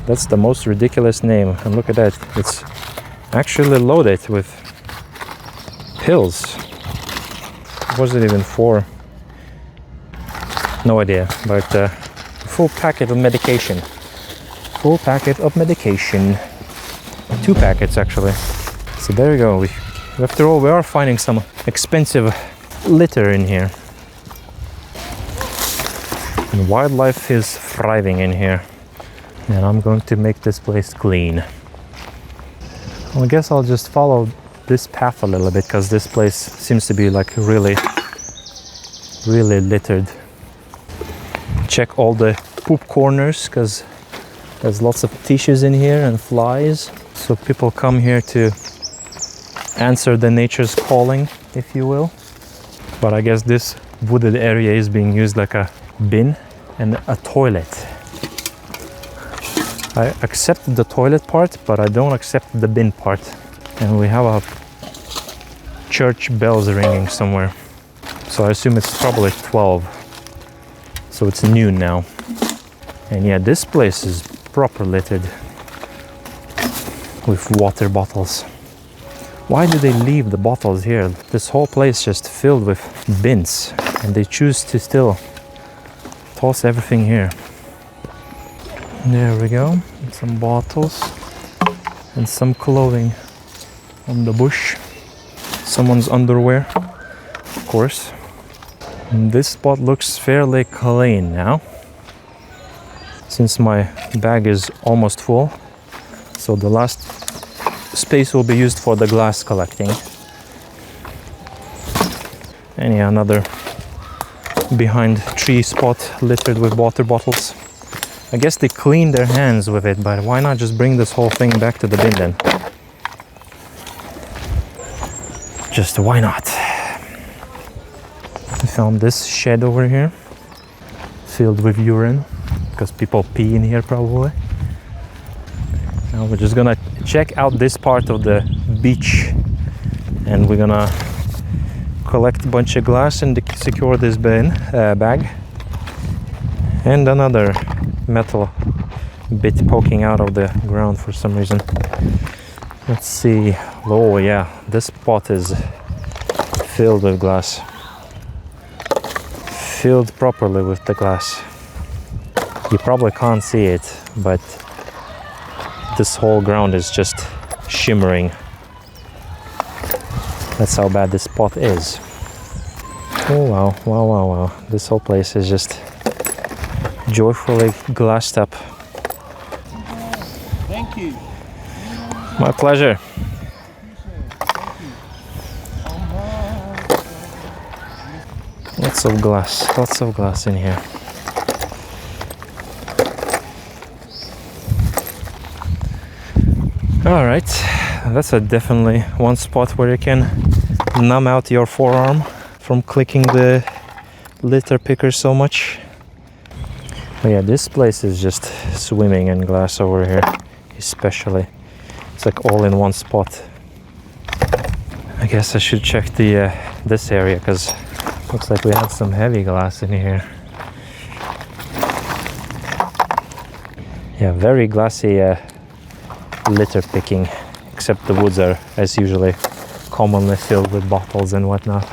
That's the most ridiculous name. And look at that. It's actually loaded with pills. What was it even for? No idea. But full packet of medication. Full packet of medication. 2 packets actually. So there you go. After all, we are finding some expensive litter in here. And wildlife is thriving in here. And I'm going to make this place clean. Well, I guess I'll just follow this path a little bit because this place seems to be like really littered. Check all the poop corners because There's lots of tissues in here and flies. So people come here to answer the nature's calling, if you will. But I guess this wooded area is being used like a bin and a toilet. I accept the toilet part, but I don't accept the bin part. And we have a church bells ringing somewhere. So I assume it's probably 12. So it's noon now. And yeah, this place is proper littered with water bottles. Why do they leave the bottles here? This whole place just filled with bins, and they choose to still toss everything here. There we go. Some bottles and some clothing on the bush. Someone's underwear, of course. And this spot looks fairly clean now, since my bag is almost full. So the last space will be used for the glass collecting. And yeah, another behind tree spot littered with water bottles. I guess they clean their hands with it, but why not just bring this whole thing back to the bin then? Just why not? I found this shed over here, filled with urine, because people pee in here probably. Now we're just gonna check out this part of the beach, and we're gonna collect a bunch of glass and secure this bag. And another metal bit poking out of the ground for some reason. Let's see. Oh yeah, this spot is filled with glass. Filled properly with the glass. You probably can't see it, but this whole ground is just shimmering. That's how bad this spot is. Oh wow, wow, wow, wow. This whole place is just joyfully glassed up. Thank you. My pleasure. Lots of glass in here. All right, that's definitely one spot where you can numb out your forearm from clicking the litter picker so much. But yeah, this place is just swimming in glass over here, especially. It's like all in one spot. I guess I should check the this area, because looks like we have some heavy glass in here. Yeah, very glassy litter picking, except the woods are, as usually, commonly filled with bottles and whatnot.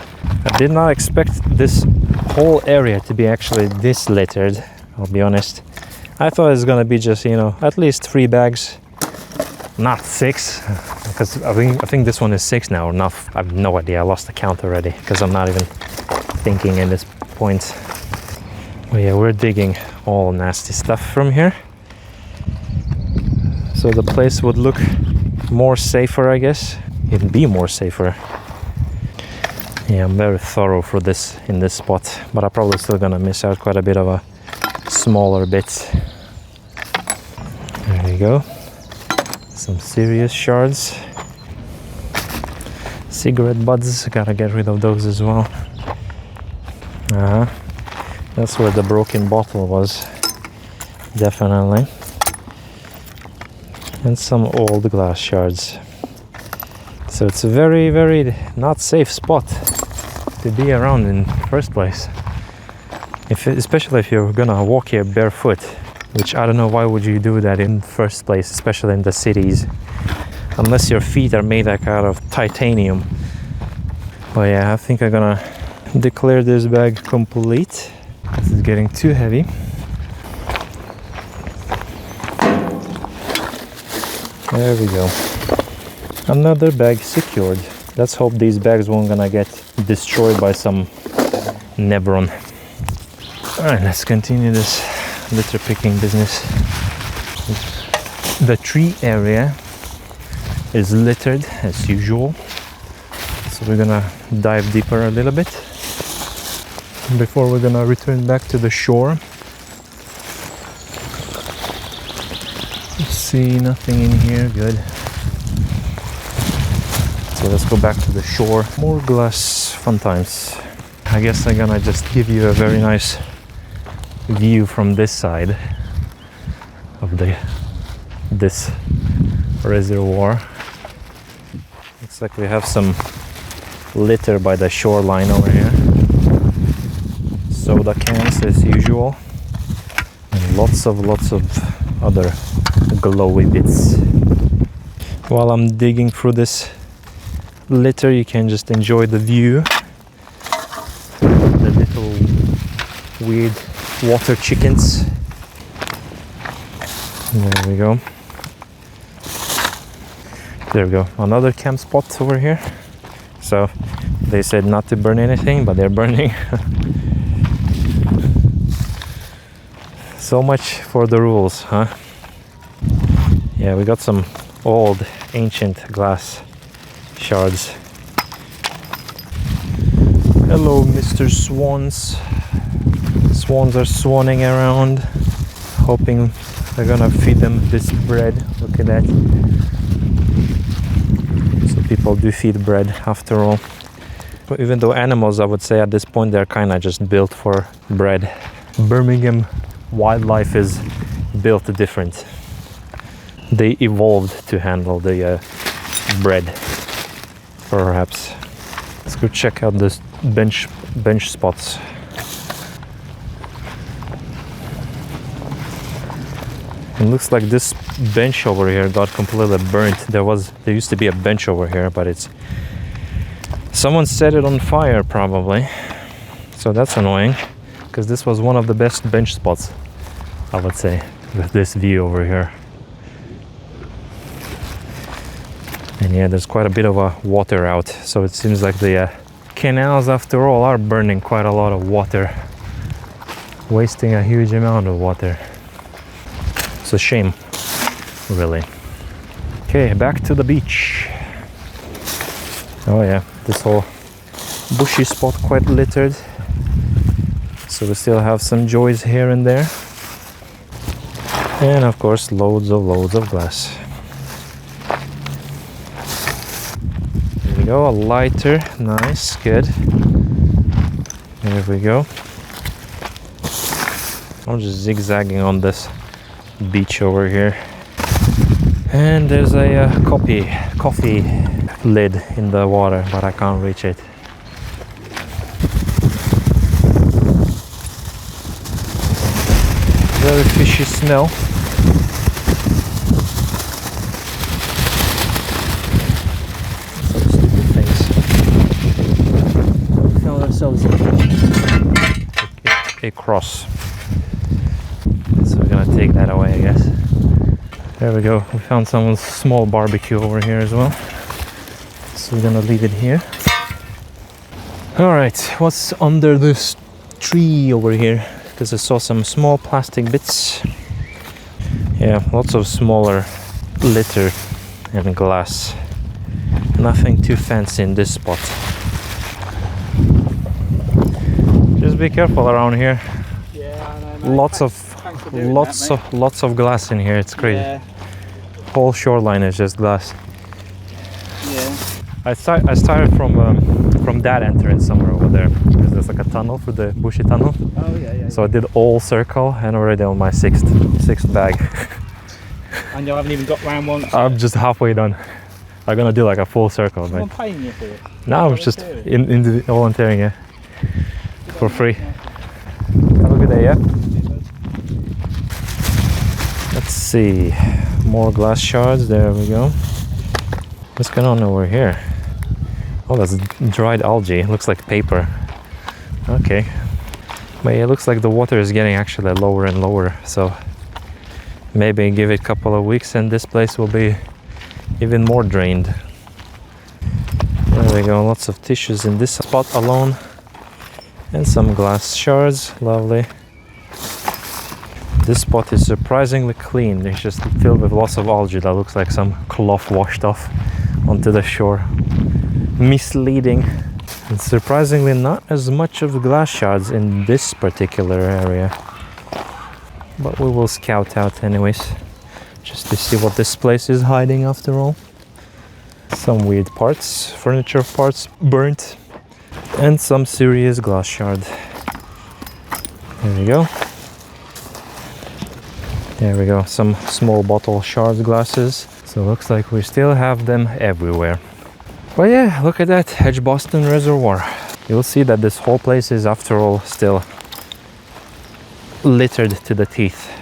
I did not expect this whole area to be actually this littered, I'll be honest. I thought it was gonna be just, you know, at least 3 bags, not 6, because I think this one is 6 now, or not. I have no idea, I lost the count already, because I'm not even thinking at this point. But yeah, we're digging all nasty stuff from here. So the place would look more safer, I guess. It'd be more safer. Yeah, I'm very thorough for this in this spot, but I'm probably still gonna miss out quite a bit of a smaller bits. There you go. Some serious shards. Cigarette butts, gotta get rid of those as well. That's where the broken bottle was, definitely. And some old glass shards. So it's a very, very not safe spot to be around in the first place. Especially if you're gonna walk here barefoot, which I don't know why would you do that in the first place, especially in the cities, unless your feet are made like out of titanium. But yeah, I think I'm gonna declare this bag complete. This is getting too heavy. There we go. Another bag secured. Let's hope these bags won't gonna get destroyed by some Nebron. Alright, let's continue this litter picking business. The tree area is littered as usual. So we're gonna dive deeper a little bit before we're gonna return back to the shore. See nothing in here. Good. So let's go back to the shore. More glass, fun times. I guess I'm gonna just give you a very nice view from this side of this reservoir. Looks like we have some litter by the shoreline over here. Soda cans as usual, and lots of other glowy bits. While I'm digging through this litter, you can just enjoy the view. The little weird water chickens. There we go. There we go. Another camp spot over here. So they said not to burn anything, but they're burning. So much for the rules, huh? Yeah, we got some old ancient glass shards. Hello, Mr. Swans. Swans are swanning around, hoping they're gonna feed them this bread. Look at that. So people do feed bread after all. But even though animals, I would say at this point, they're kind of just built for bread. Birmingham wildlife is built different. They evolved to handle the bread, perhaps. Let's go check out this bench spots. It looks like this bench over here got completely burnt. There used to be a bench over here, but someone set it on fire probably. So that's annoying, because this was one of the best bench spots, I would say, with this view over here. And yeah, there's quite a bit of water out, so it seems like the canals after all are burning quite a lot of water, wasting a huge amount of water. It's a shame, really. Okay, back to the beach. Oh yeah, this whole bushy spot quite littered, so we still have some joys here and there, and of course loads of glass. There we go, a lighter, nice, good. There we go. I'm just zigzagging on this beach over here, and there's a coffee lid in the water, but I can't reach it. Very fishy smell. Some stupid things. We found ourselves a cross. So we're gonna take that away, I guess. There we go. We found someone's small barbecue over here as well. So we're gonna leave it here. All right, what's under this tree over here? Because I saw some small plastic bits. Yeah, lots of smaller litter and glass. Nothing too fancy in this spot. Just be careful around here. Yeah, I know, mate. Lots of glass in here. It's crazy. Yeah. Whole shoreline is just glass. Yeah. I started from that entrance somewhere over there, because there's like a tunnel for the bushy tunnel. Oh yeah. So I did all circle, and already on my sixth bag. And you haven't even got round one. I'm just halfway done. I'm gonna do like a full circle, Someone mate. paying you for it? No, it's just in the volunteering, yeah, for free. Have a good day, yeah. Let's see, more glass shards. There we go. What's going on over here? Oh, that's dried algae. It looks like paper. Okay. But it looks like the water is getting actually lower and lower. So maybe give it a couple of weeks and this place will be even more drained. There we go. Lots of tissues in this spot alone. And some glass shards. Lovely. This spot is surprisingly clean. It's just filled with lots of algae that looks like some cloth washed off onto the shore. Misleading. And surprisingly not as much of glass shards in this particular area. But we will scout out anyways. just to see what this place is hiding after all. Some weird parts, furniture parts burnt, and some serious glass shard. There we go. There we go, some small bottle shard glasses. So looks like we still have them everywhere. But yeah, look at that, Edgbaston Reservoir. You'll see that this whole place is, after all, still littered to the teeth.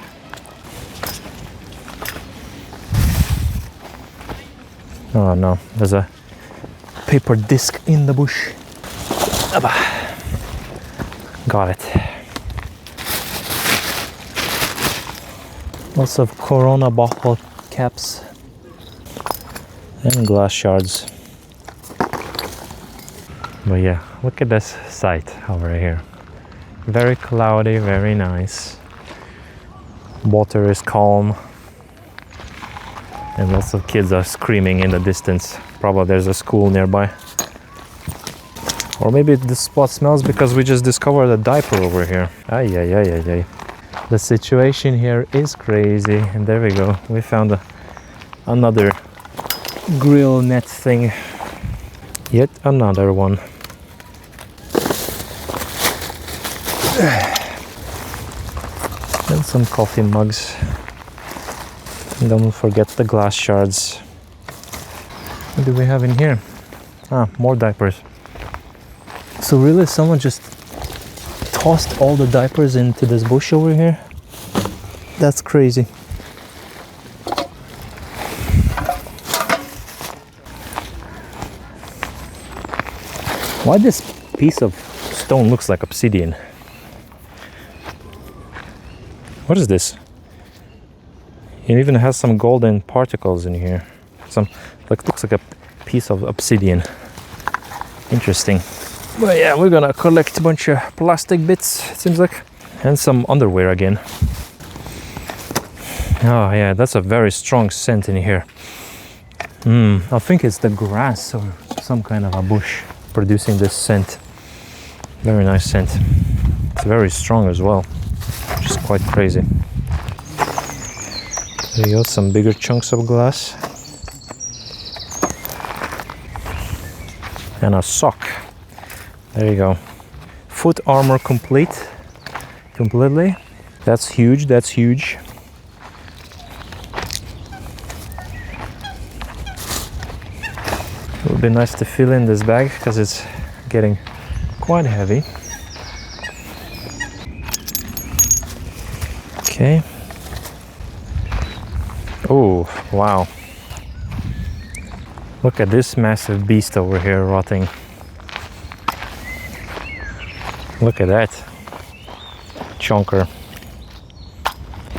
Oh no, there's a paper disc in the bush. Abba. Got it. Lots of Corona bottle caps and glass shards. But yeah, look at this sight over here. Very cloudy, very nice. Water is calm. And lots of kids are screaming in the distance. Probably there's a school nearby. Or maybe this spot smells because we just discovered a diaper over here. Ay, ay, ay, ay, ay. The situation here is crazy. And there we go. We found another grill net thing. Yet another one. And some coffee mugs. And don't forget the glass shards. What do we have in here? Ah, more diapers. So really someone just tossed all the diapers into this bush over here? That's crazy. Why this piece of stone looks like obsidian? What is this? It even has some golden particles in here. Some, like, looks like a piece of obsidian. Interesting. But yeah, we're gonna collect a bunch of plastic bits, it seems like. And some underwear again. Oh yeah, that's a very strong scent in here. I think it's the grass or some kind of a bush producing this scent. Very nice scent. It's very strong as well, which is quite crazy. There you go, some bigger chunks of glass. And a sock. There you go. Foot armor completely. That's huge, that's huge. It would be nice to fill in this bag because it's getting quite heavy. Okay. Oh, wow. Look at this massive beast over here rotting. Look at that. Chonker.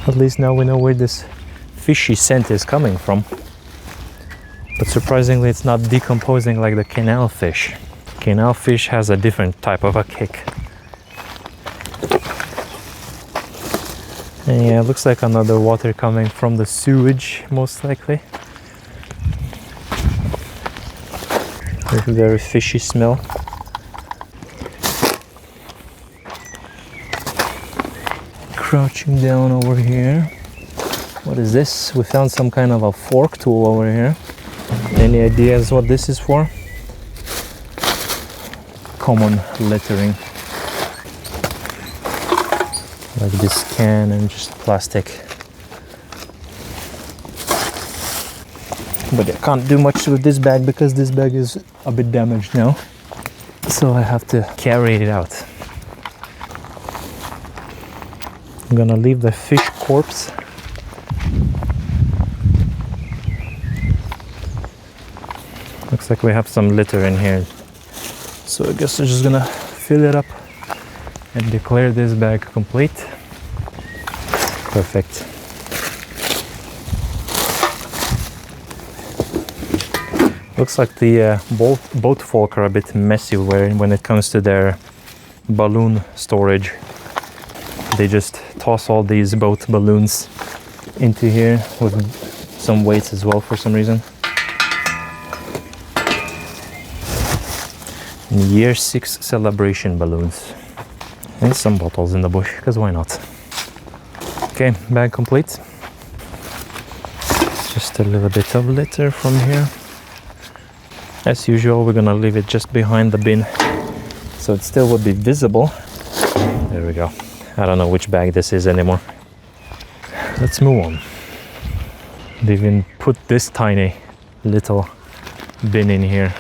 At least now we know where this fishy scent is coming from. But surprisingly, it's not decomposing like the canal fish. Canal fish has a different type of a kick. And yeah, it looks like another water coming from the sewage, most likely. With a very fishy smell. Crouching down over here. What is this? We found some kind of a fork tool over here. Any ideas what this is for? Common littering. Like this can and just plastic. But I can't do much with this bag because this bag is a bit damaged now. So I have to carry it out. I'm gonna leave the fish corpse. Looks like we have some litter in here. So I guess I'm just gonna fill it up and declare this bag complete. Perfect. Looks like the boat folk are a bit messy when it comes to their balloon storage. They just toss all these boat balloons into here with some weights as well for some reason. And year 6 celebration balloons. And some bottles in the bush, because why not? Okay, bag complete. Just a little bit of litter from here. As usual, we're gonna leave it just behind the bin, so it still would be visible. There we go. I don't know which bag this is anymore. Let's move on. They even put this tiny little bin in here.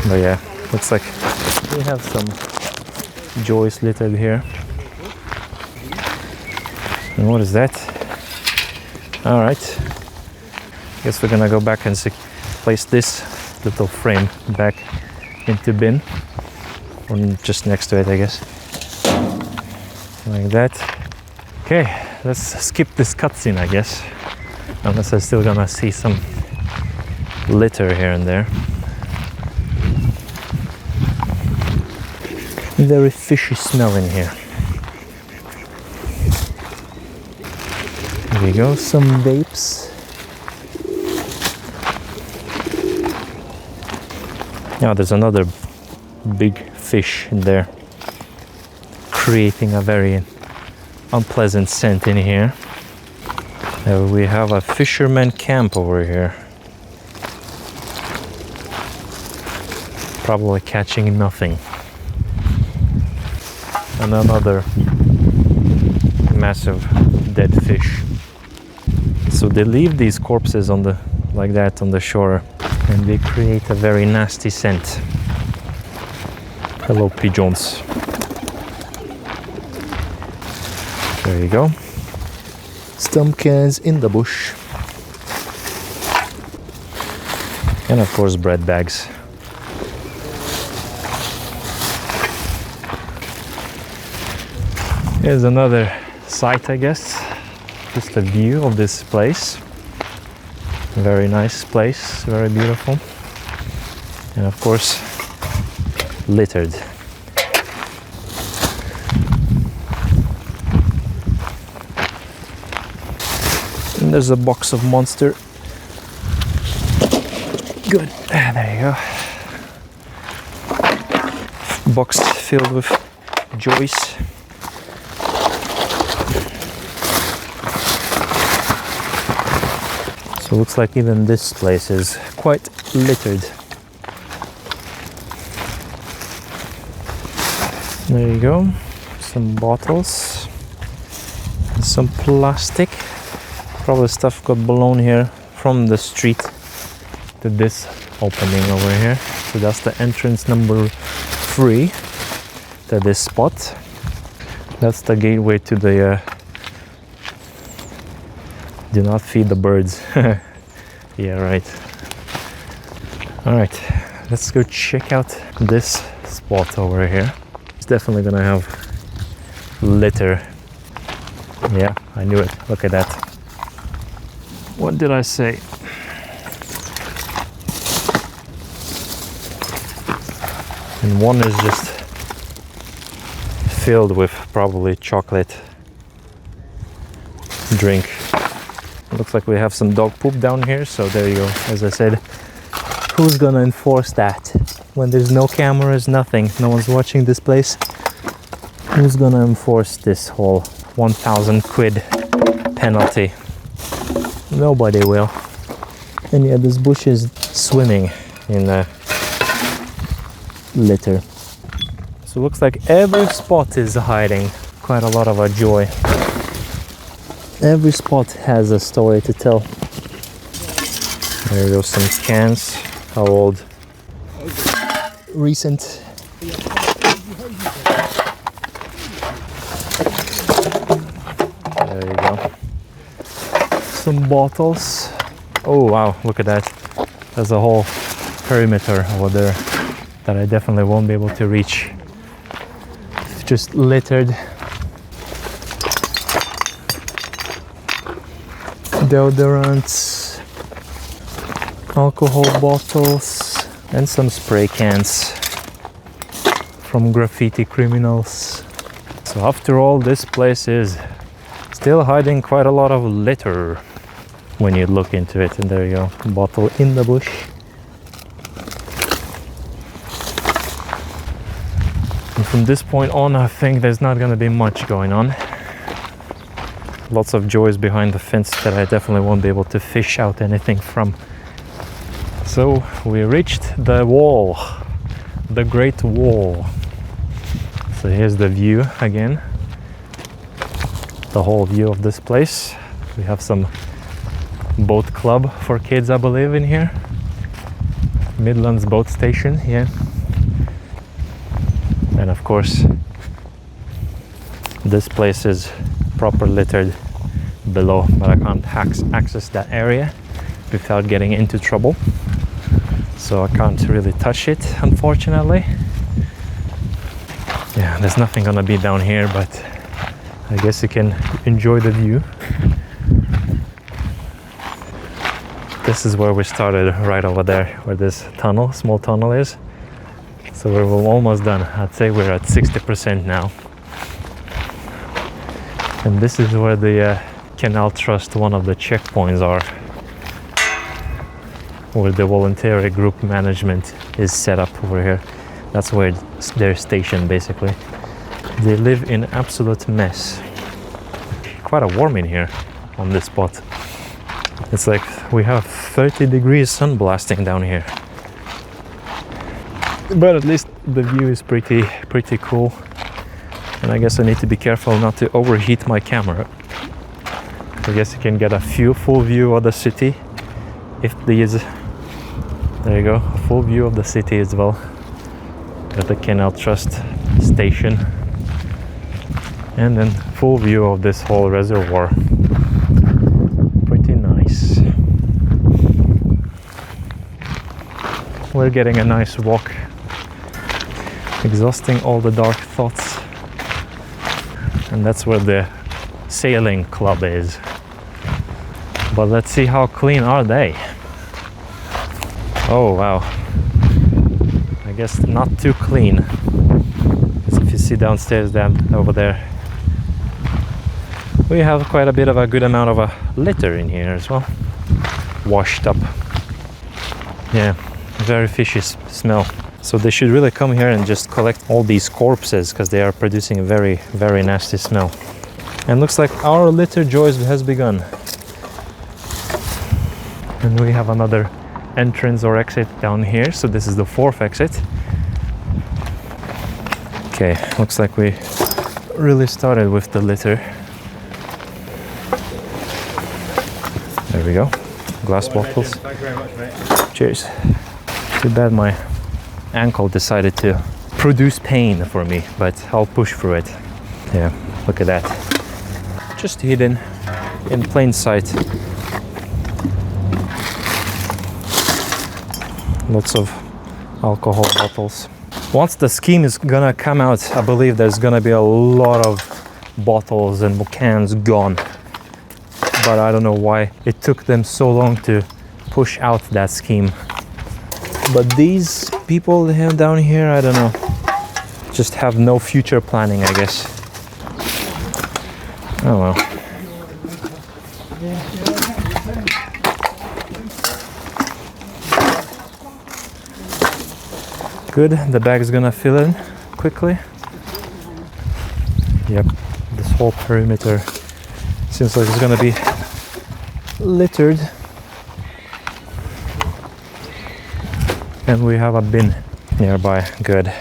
But yeah, looks like we have some joys littered here. And what is that? All right. Guess we're gonna go back and place this little frame back into bin, or just next to it, I guess. Like that. Okay, let's skip this cutscene, I guess. Unless I'm still gonna see some litter here and there. Very fishy smell in here. There we go, some vapes. Now there's another big fish in there, creating a very unpleasant scent in here. We have a fisherman camp over here. Probably catching nothing. And another massive dead fish. So they leave these corpses on the like that on the shore, and they create a very nasty scent. Hello, pigeons. There you go. Stump cans in the bush. And of course bread bags. Here's another site, I guess. Just a view of this place. Very nice place, very beautiful. And of course, littered. And there's a box of Monster. Good, there you go. Box filled with joys. So it looks like even this place is quite littered. There you go. Some bottles. Some plastic. Probably stuff got blown here from the street to this opening over here. So that's the entrance number 3 to this spot. That's the gateway to the do not feed the birds. Yeah, right. All right, let's go check out this spot over here. It's definitely gonna have litter. Yeah, I knew it. Look at that. What did I say? And one is just filled with probably chocolate drink. Looks like we have some dog poop down here, so there you go. As I said, who's gonna enforce that? When there's no cameras, nothing, no one's watching this place. Who's gonna enforce this whole 1,000 quid penalty? Nobody will. And yeah, this bush is swimming in litter. So it looks like every spot is hiding quite a lot of our joy. Every spot has a story to tell. There go some cans. How old? Recent. There you go. Some bottles. Oh wow, look at that. There's a whole perimeter over there that I definitely won't be able to reach. It's just littered. Deodorants, alcohol bottles, and some spray cans from graffiti criminals. So after all, this place is still hiding quite a lot of litter when you look into it. And there you go, bottle in the bush. And from this point on, I think there's not going to be much going on. lots of joys behind the fence that I definitely won't be able to fish out anything from. So we reached the wall, the Great Wall. So here's the view again, the whole view of this place. We have some boat club for kids, I believe, in here. Midlands boat station, yeah. And of course, this place is proper littered below, but I can't access that area without getting into trouble. So I can't really touch it, unfortunately. Yeah, there's nothing gonna be down here, but I guess you can enjoy the view. This is where we started, right over there, where this tunnel, small tunnel is. So we're almost done. I'd say we're at 60% now. And this is where the Canal Trust, one of the checkpoints are, where the voluntary group management is set up over here. That's where they're stationed, basically. They live in absolute mess. Quite a warm in here on this spot. It's like we have 30 degrees sun blasting down here. But at least the view is pretty cool. And I guess I need to be careful not to overheat my camera. I guess you can get a full view of the city if these. There you go, a full view of the city as well. At the Canal Trust station. And then full view of this whole reservoir. Pretty nice. We're getting a nice walk. Exhausting all the dark thoughts. And that's where the sailing club is. But let's see how clean are they. Oh wow. I guess not too clean. So if you see downstairs down over there, we have quite a bit of a good amount of a litter in here as well. Washed up. Yeah, very fishy smell. So they should really come here and just collect all these corpses, because they are producing a very nasty smell. And looks like our litter joys has begun. And we have another entrance or exit down here. So this is the fourth exit. Okay, looks like we really started with the litter. There we go. Glass bottles. Thank you very much, mate. Cheers. Too bad my ankle decided to produce pain for me, but I'll push through it. Yeah, look at that. Just hidden in plain sight. Lots of alcohol bottles. Once the scheme is gonna come out, I believe there's gonna be a lot of bottles and cans gone. But I don't know why it took them so long to push out that scheme. But these people they have down here, I don't know, just have no future planning, I guess. Oh well. Good, the bag is gonna fill in quickly. Yep, this whole perimeter seems like it's gonna be littered. And we have a bin nearby. Good.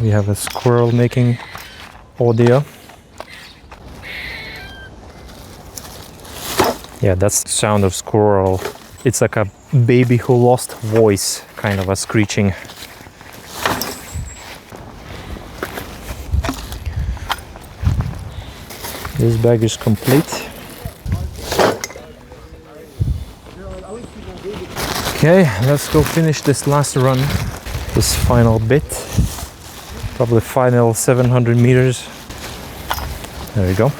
We have a squirrel making audio. Yeah, that's the sound of squirrel. It's like a baby who lost voice, kind of a screeching. This bag is complete. Okay, let's go finish this last run, this final bit, probably final 700 meters. There you go.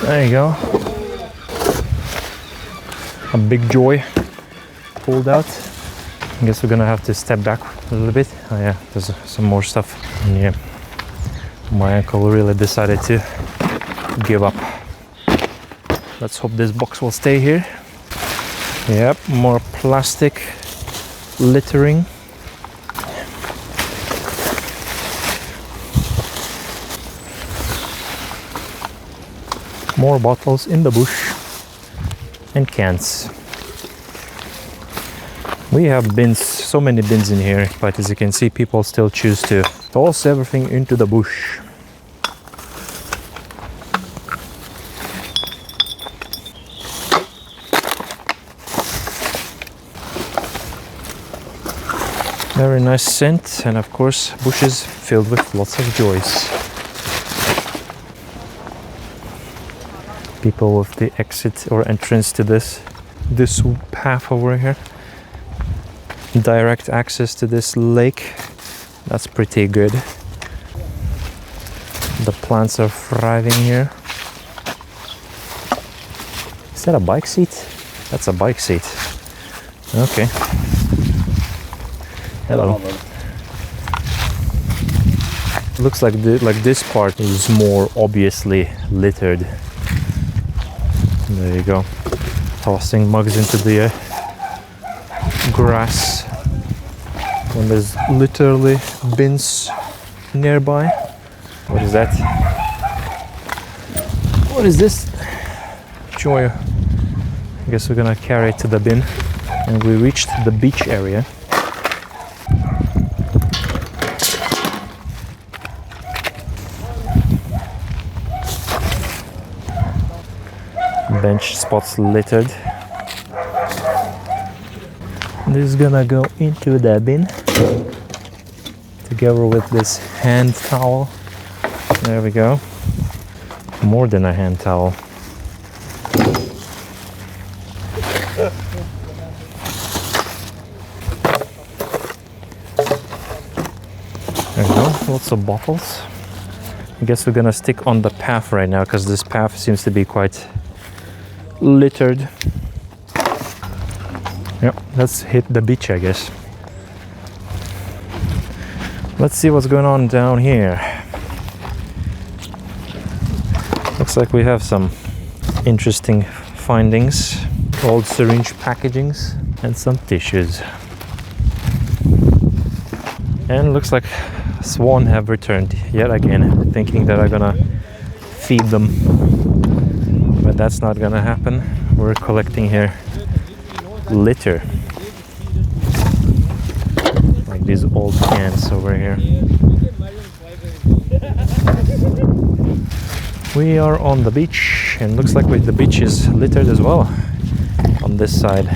There you go. A big joy pulled out. I guess we're gonna have to step back a little bit. Oh yeah, there's some more stuff. And yeah, my ankle really decided to give up. Let's hope this box will stay here. Yep, more plastic littering. More bottles in the bush and cans. We have bins, so many bins in here, but as you can see, people still choose to toss everything into the bush. Very nice scent, and of course, bushes filled with lots of joys. People with the exit or entrance to this path over here. Direct access to this lake. That's pretty good. The plants are thriving here. Is that a bike seat? That's a bike seat. Okay. Hello. Looks like this part is more obviously littered. There you go. Tossing mugs into the grass when there's literally bins nearby. What is that? What is this? Joy. I guess we're gonna carry it to the bin. And we reached the beach area. Bench spots littered. This is gonna go into the bin together with this hand towel. There we go. More than a hand towel. There we go. Lots of bottles. I guess we're gonna stick on the path right now because this path seems to be quite littered. Yep, let's hit the beach, I guess. Let's see what's going on down here. Looks like we have some interesting findings. Old syringe packagings and some tissues. And looks like swan have returned yet again, thinking that I'm gonna feed them. But that's not gonna happen. We're collecting here litter. Like these old cans over here. We are on the beach, and looks like the beach is littered as well on this side.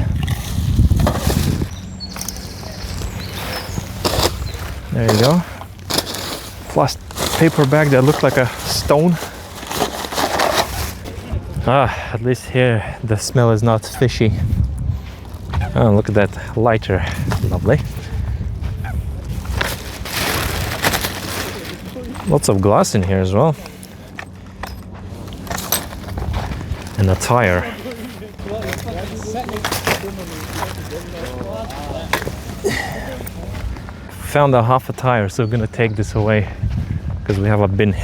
There you go. Plastic paper bag that looked like a stone. Ah, at least here the smell is not fishy. Oh, look at that lighter. Lovely. Lots of glass in here as well. And a tire. Found a half a tire, so we're gonna take this away because we have a bin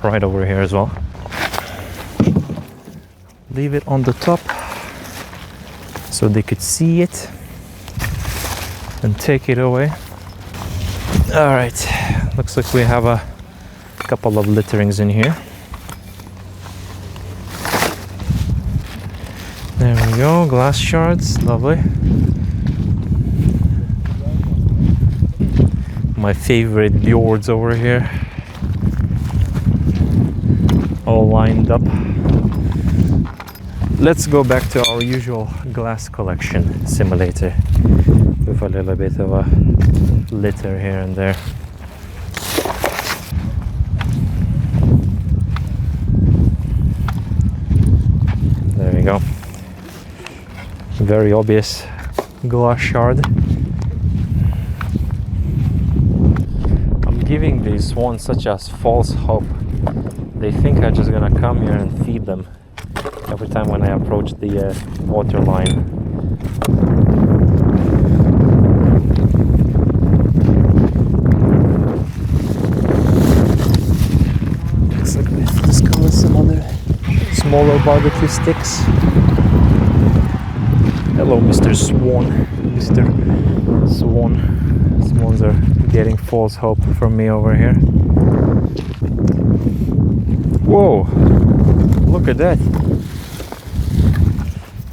right over here as well. Leave it on the top so they could see it and take it away. All right, looks like we have a couple of litterings in here. There we go, glass shards, lovely. My favorite fjords over here, all lined up. Let's go back to our usual glass collection simulator with a little bit of a litter here and there. There we go. Very obvious glass shard. I'm giving these swans such a false hope. They think I'm just gonna come here and feed them every time when I approach the water line. Looks like we have to discover some other smaller barbecue sticks. Hello, Mr. Swan. Mr. Swan. Swans are getting false hope from me over here. Whoa! Look look at that.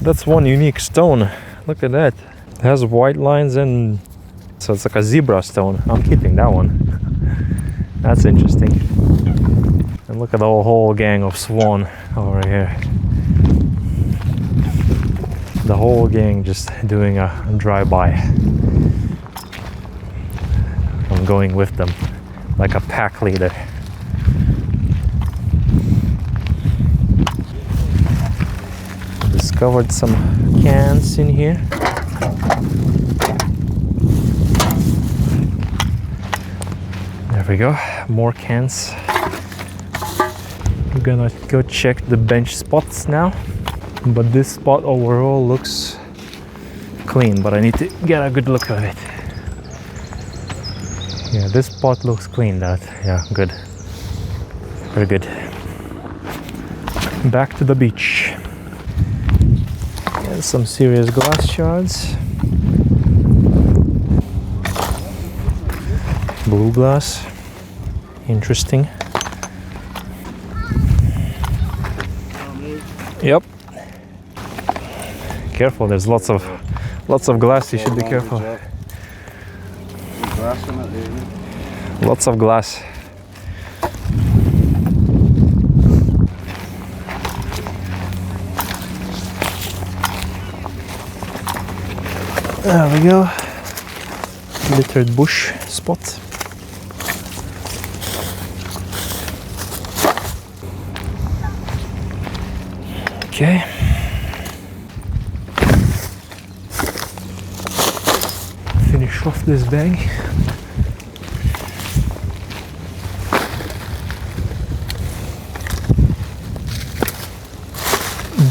That's one unique stone. Look at that. It has white lines and so it's like a zebra stone. I'm keeping that one. That's interesting. And look at the whole gang of swan over here. The whole gang just doing a drive-by. I'm going with them like a pack leader. Discovered some cans in here. There we go, more cans. We're gonna go check the bench spots now. But this spot overall looks clean, but I need to get a good look at it. Yeah, this spot looks clean, yeah, good. Very good. Back to the beach. And some serious glass shards. Blue glass. Interesting. Yep. Careful, there's lots of glass, you should be careful. Lots of glass. There we go. Littered bush spot. Okay. Finish off this bag.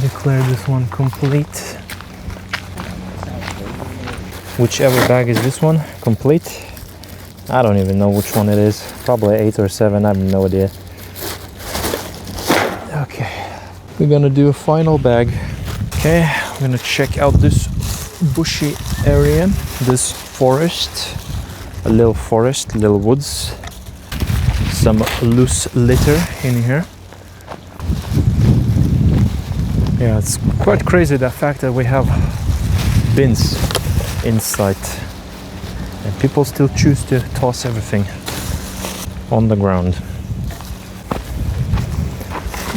Declare this one complete. Whichever bag is this one, complete. I don't even know which one it is. Probably 8 or 7, I have no idea. Okay, we're gonna do a final bag. Okay, I'm gonna check out this bushy area, this forest, a little woods, some loose litter in here. Yeah, it's quite crazy the fact that we have bins inside and people still choose to toss everything on the ground.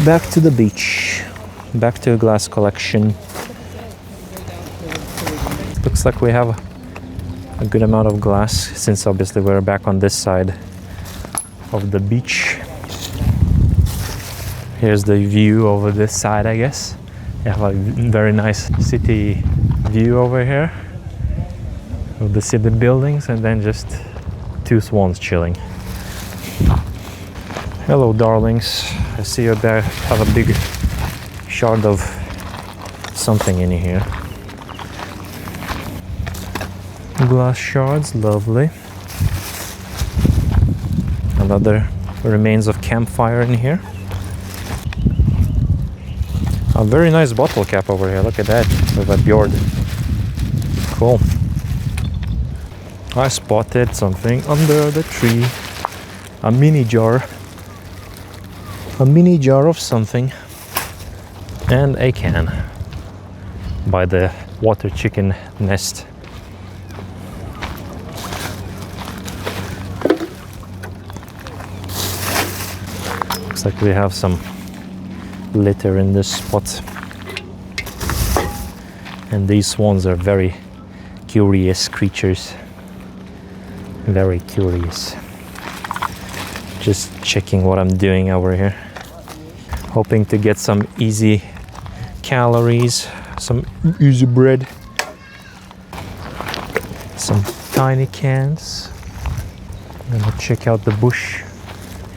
Back to the beach, back to a glass collection. Looks like we have a good amount of glass since obviously we're back on this side of the beach. Here's the view over this side, I guess. You have a very nice city view over here of the city buildings and then just two swans chilling. Hello darlings, I see you there have a big shard of something in here. Glass shards, lovely. Another remains of campfire in here. A very nice bottle cap over here, look at that, with a fjord. Cool. I spotted something under the tree. A mini jar. A mini jar of something. And a can. By the water chicken nest. Looks like we have some litter in this spot. And these swans are very curious creatures. Very curious. Just checking what I'm doing over here. Hoping to get some easy calories, some easy bread, some tiny cans. I'm gonna check out the bush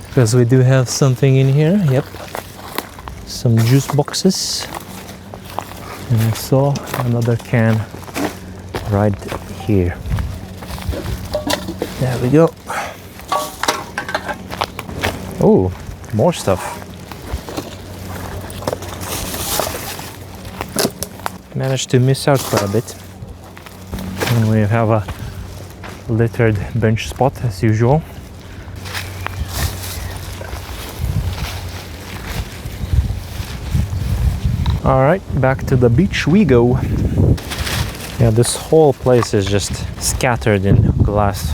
because we do have something in here. Yep. Some juice boxes. And I saw another can right here. There we go. Oh, more stuff. Managed to miss out quite a bit. And we have a littered bench spot as usual. All right, back to the beach we go. Yeah, this whole place is just scattered in glass.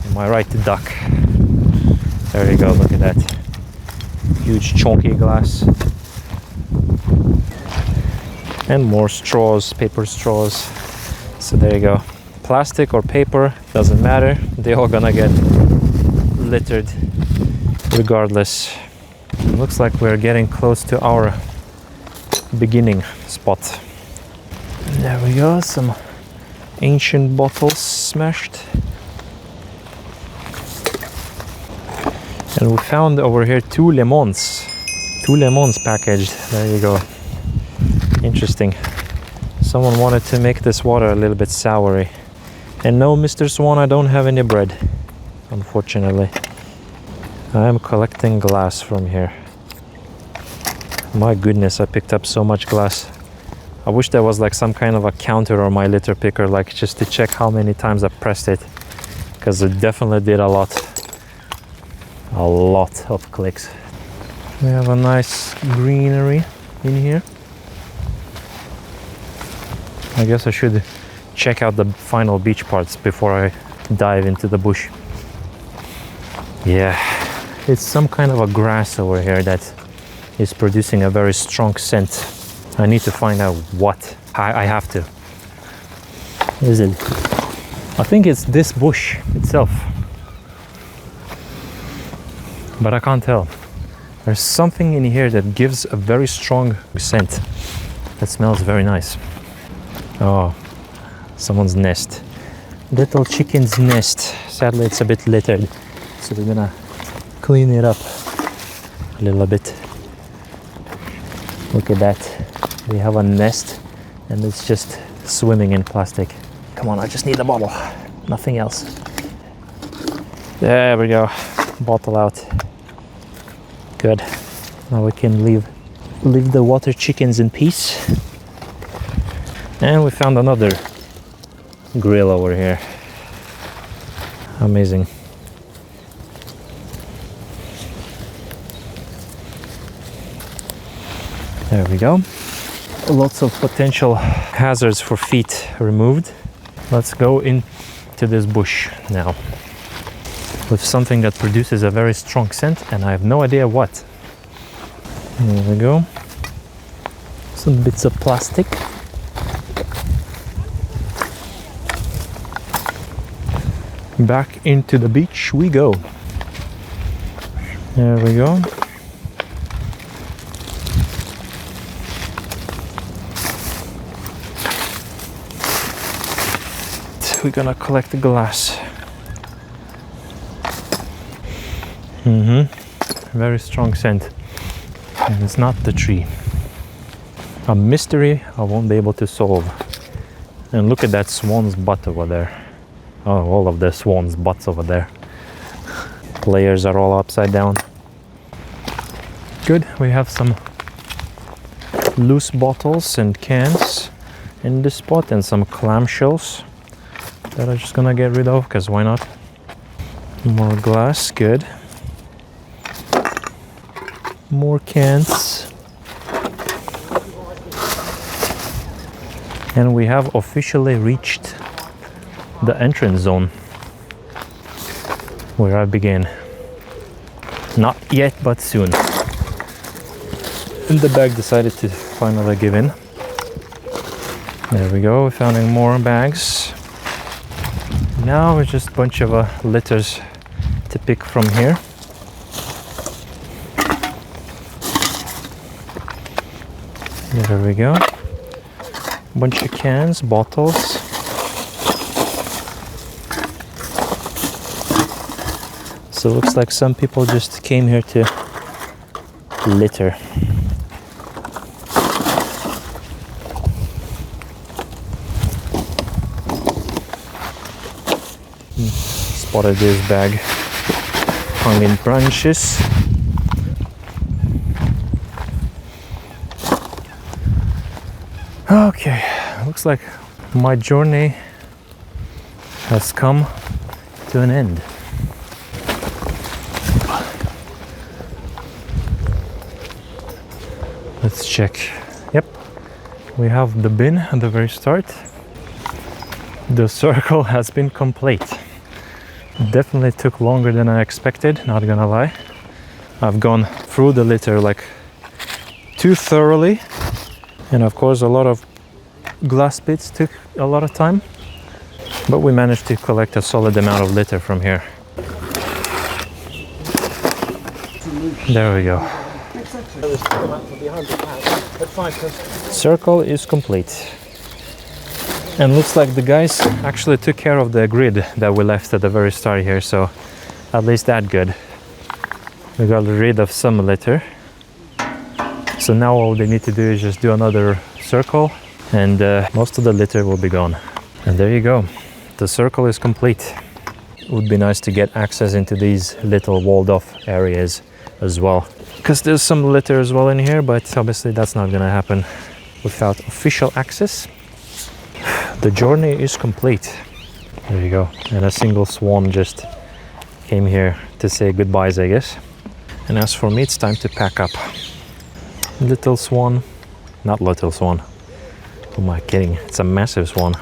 Am I right, duck? There you go, look at that. Huge chunky glass. And more straws, paper straws. So there you go. Plastic or paper, doesn't matter. They're all gonna get littered regardless. It looks like we're getting close to our beginning spot. There we go, some ancient bottles smashed. And we found over here two lemons packaged. There you go. Interesting. Someone wanted to make this water a little bit soury. And no, Mr. Swan, I don't have any bread, unfortunately. I am collecting glass from here. My goodness, I picked up so much glass. I wish there was like some kind of a counter or my litter picker, like just to check how many times I pressed it, because it definitely did a lot of clicks. We have a nice greenery in here. I guess I should check out the final beach parts before I dive into the bush. Yeah, it's some kind of a grass over here that is producing a very strong scent. I need to find out what. I have to. Is it? I think it's this bush itself, but I can't tell. There's something in here that gives a very strong scent that smells very nice. Oh, someone's nest. Little chicken's nest. Sadly, it's a bit littered, so we're gonna clean it up a little bit. Look at that. We have a nest and it's just swimming in plastic. Come on, I just need a bottle, nothing else. There we go, bottle out. Good. Now we can leave the water chickens in peace. And we found another grill over here. Amazing. There we go. Lots of potential hazards for feet removed. Let's go into this bush now with something that produces a very strong scent, and I have no idea what. There we go. Some bits of plastic. Back into the beach we go. There we go. We're gonna collect the glass. Very strong scent, and it's not the tree. A mystery I won't be able to solve. And look at that swan's butt over there. Oh, all of the swans' butts over there. Layers are all upside down. Good, we have some loose bottles and cans in this spot, and some clamshells that I'm just gonna get rid of, because why not? More glass, good. More cans. And we have officially reached the entrance zone where I began. Not yet, but soon. And the bag decided to finally give in. There we go, we're finding more bags. Now it's just a bunch of litters to pick from here. There we go. Bunch of cans, bottles. So it looks like some people just came here to litter. Spotted this bag hung in branches. Okay, looks like my journey has come to an end. Let's check. Yep, we have the bin at the very start. The circle has been complete. Definitely took longer than I expected, not gonna lie. I've gone through the litter like too thoroughly, and of course a lot of glass bits took a lot of time, but we managed to collect a solid amount of litter from here. There we go. Circle is complete. And looks like the guys actually took care of the grid that we left at the very start here, so at least that good. We got rid of some litter. So now all they need to do is just do another circle, and most of the litter will be gone. And there you go. The circle is complete. It would be nice to get access into these little walled off areas as well, because there's some litter as well in here, but obviously that's not gonna happen without official access. The journey is complete. There you go. And a single swan just came here to say goodbyes, I guess. And as for me, it's time to pack up. Little swan, not little swan. Who am I kidding? It's a massive swan.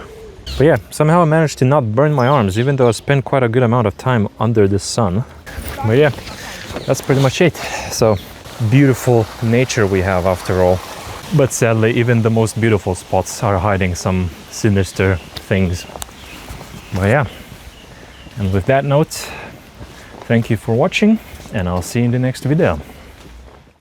But yeah, somehow I managed to not burn my arms, even though I spent quite a good amount of time under the sun. But yeah, that's pretty much it. So beautiful nature we have after all. But sadly, even the most beautiful spots are hiding some sinister things. But yeah, and with that note, thank you for watching, and I'll see you in the next video.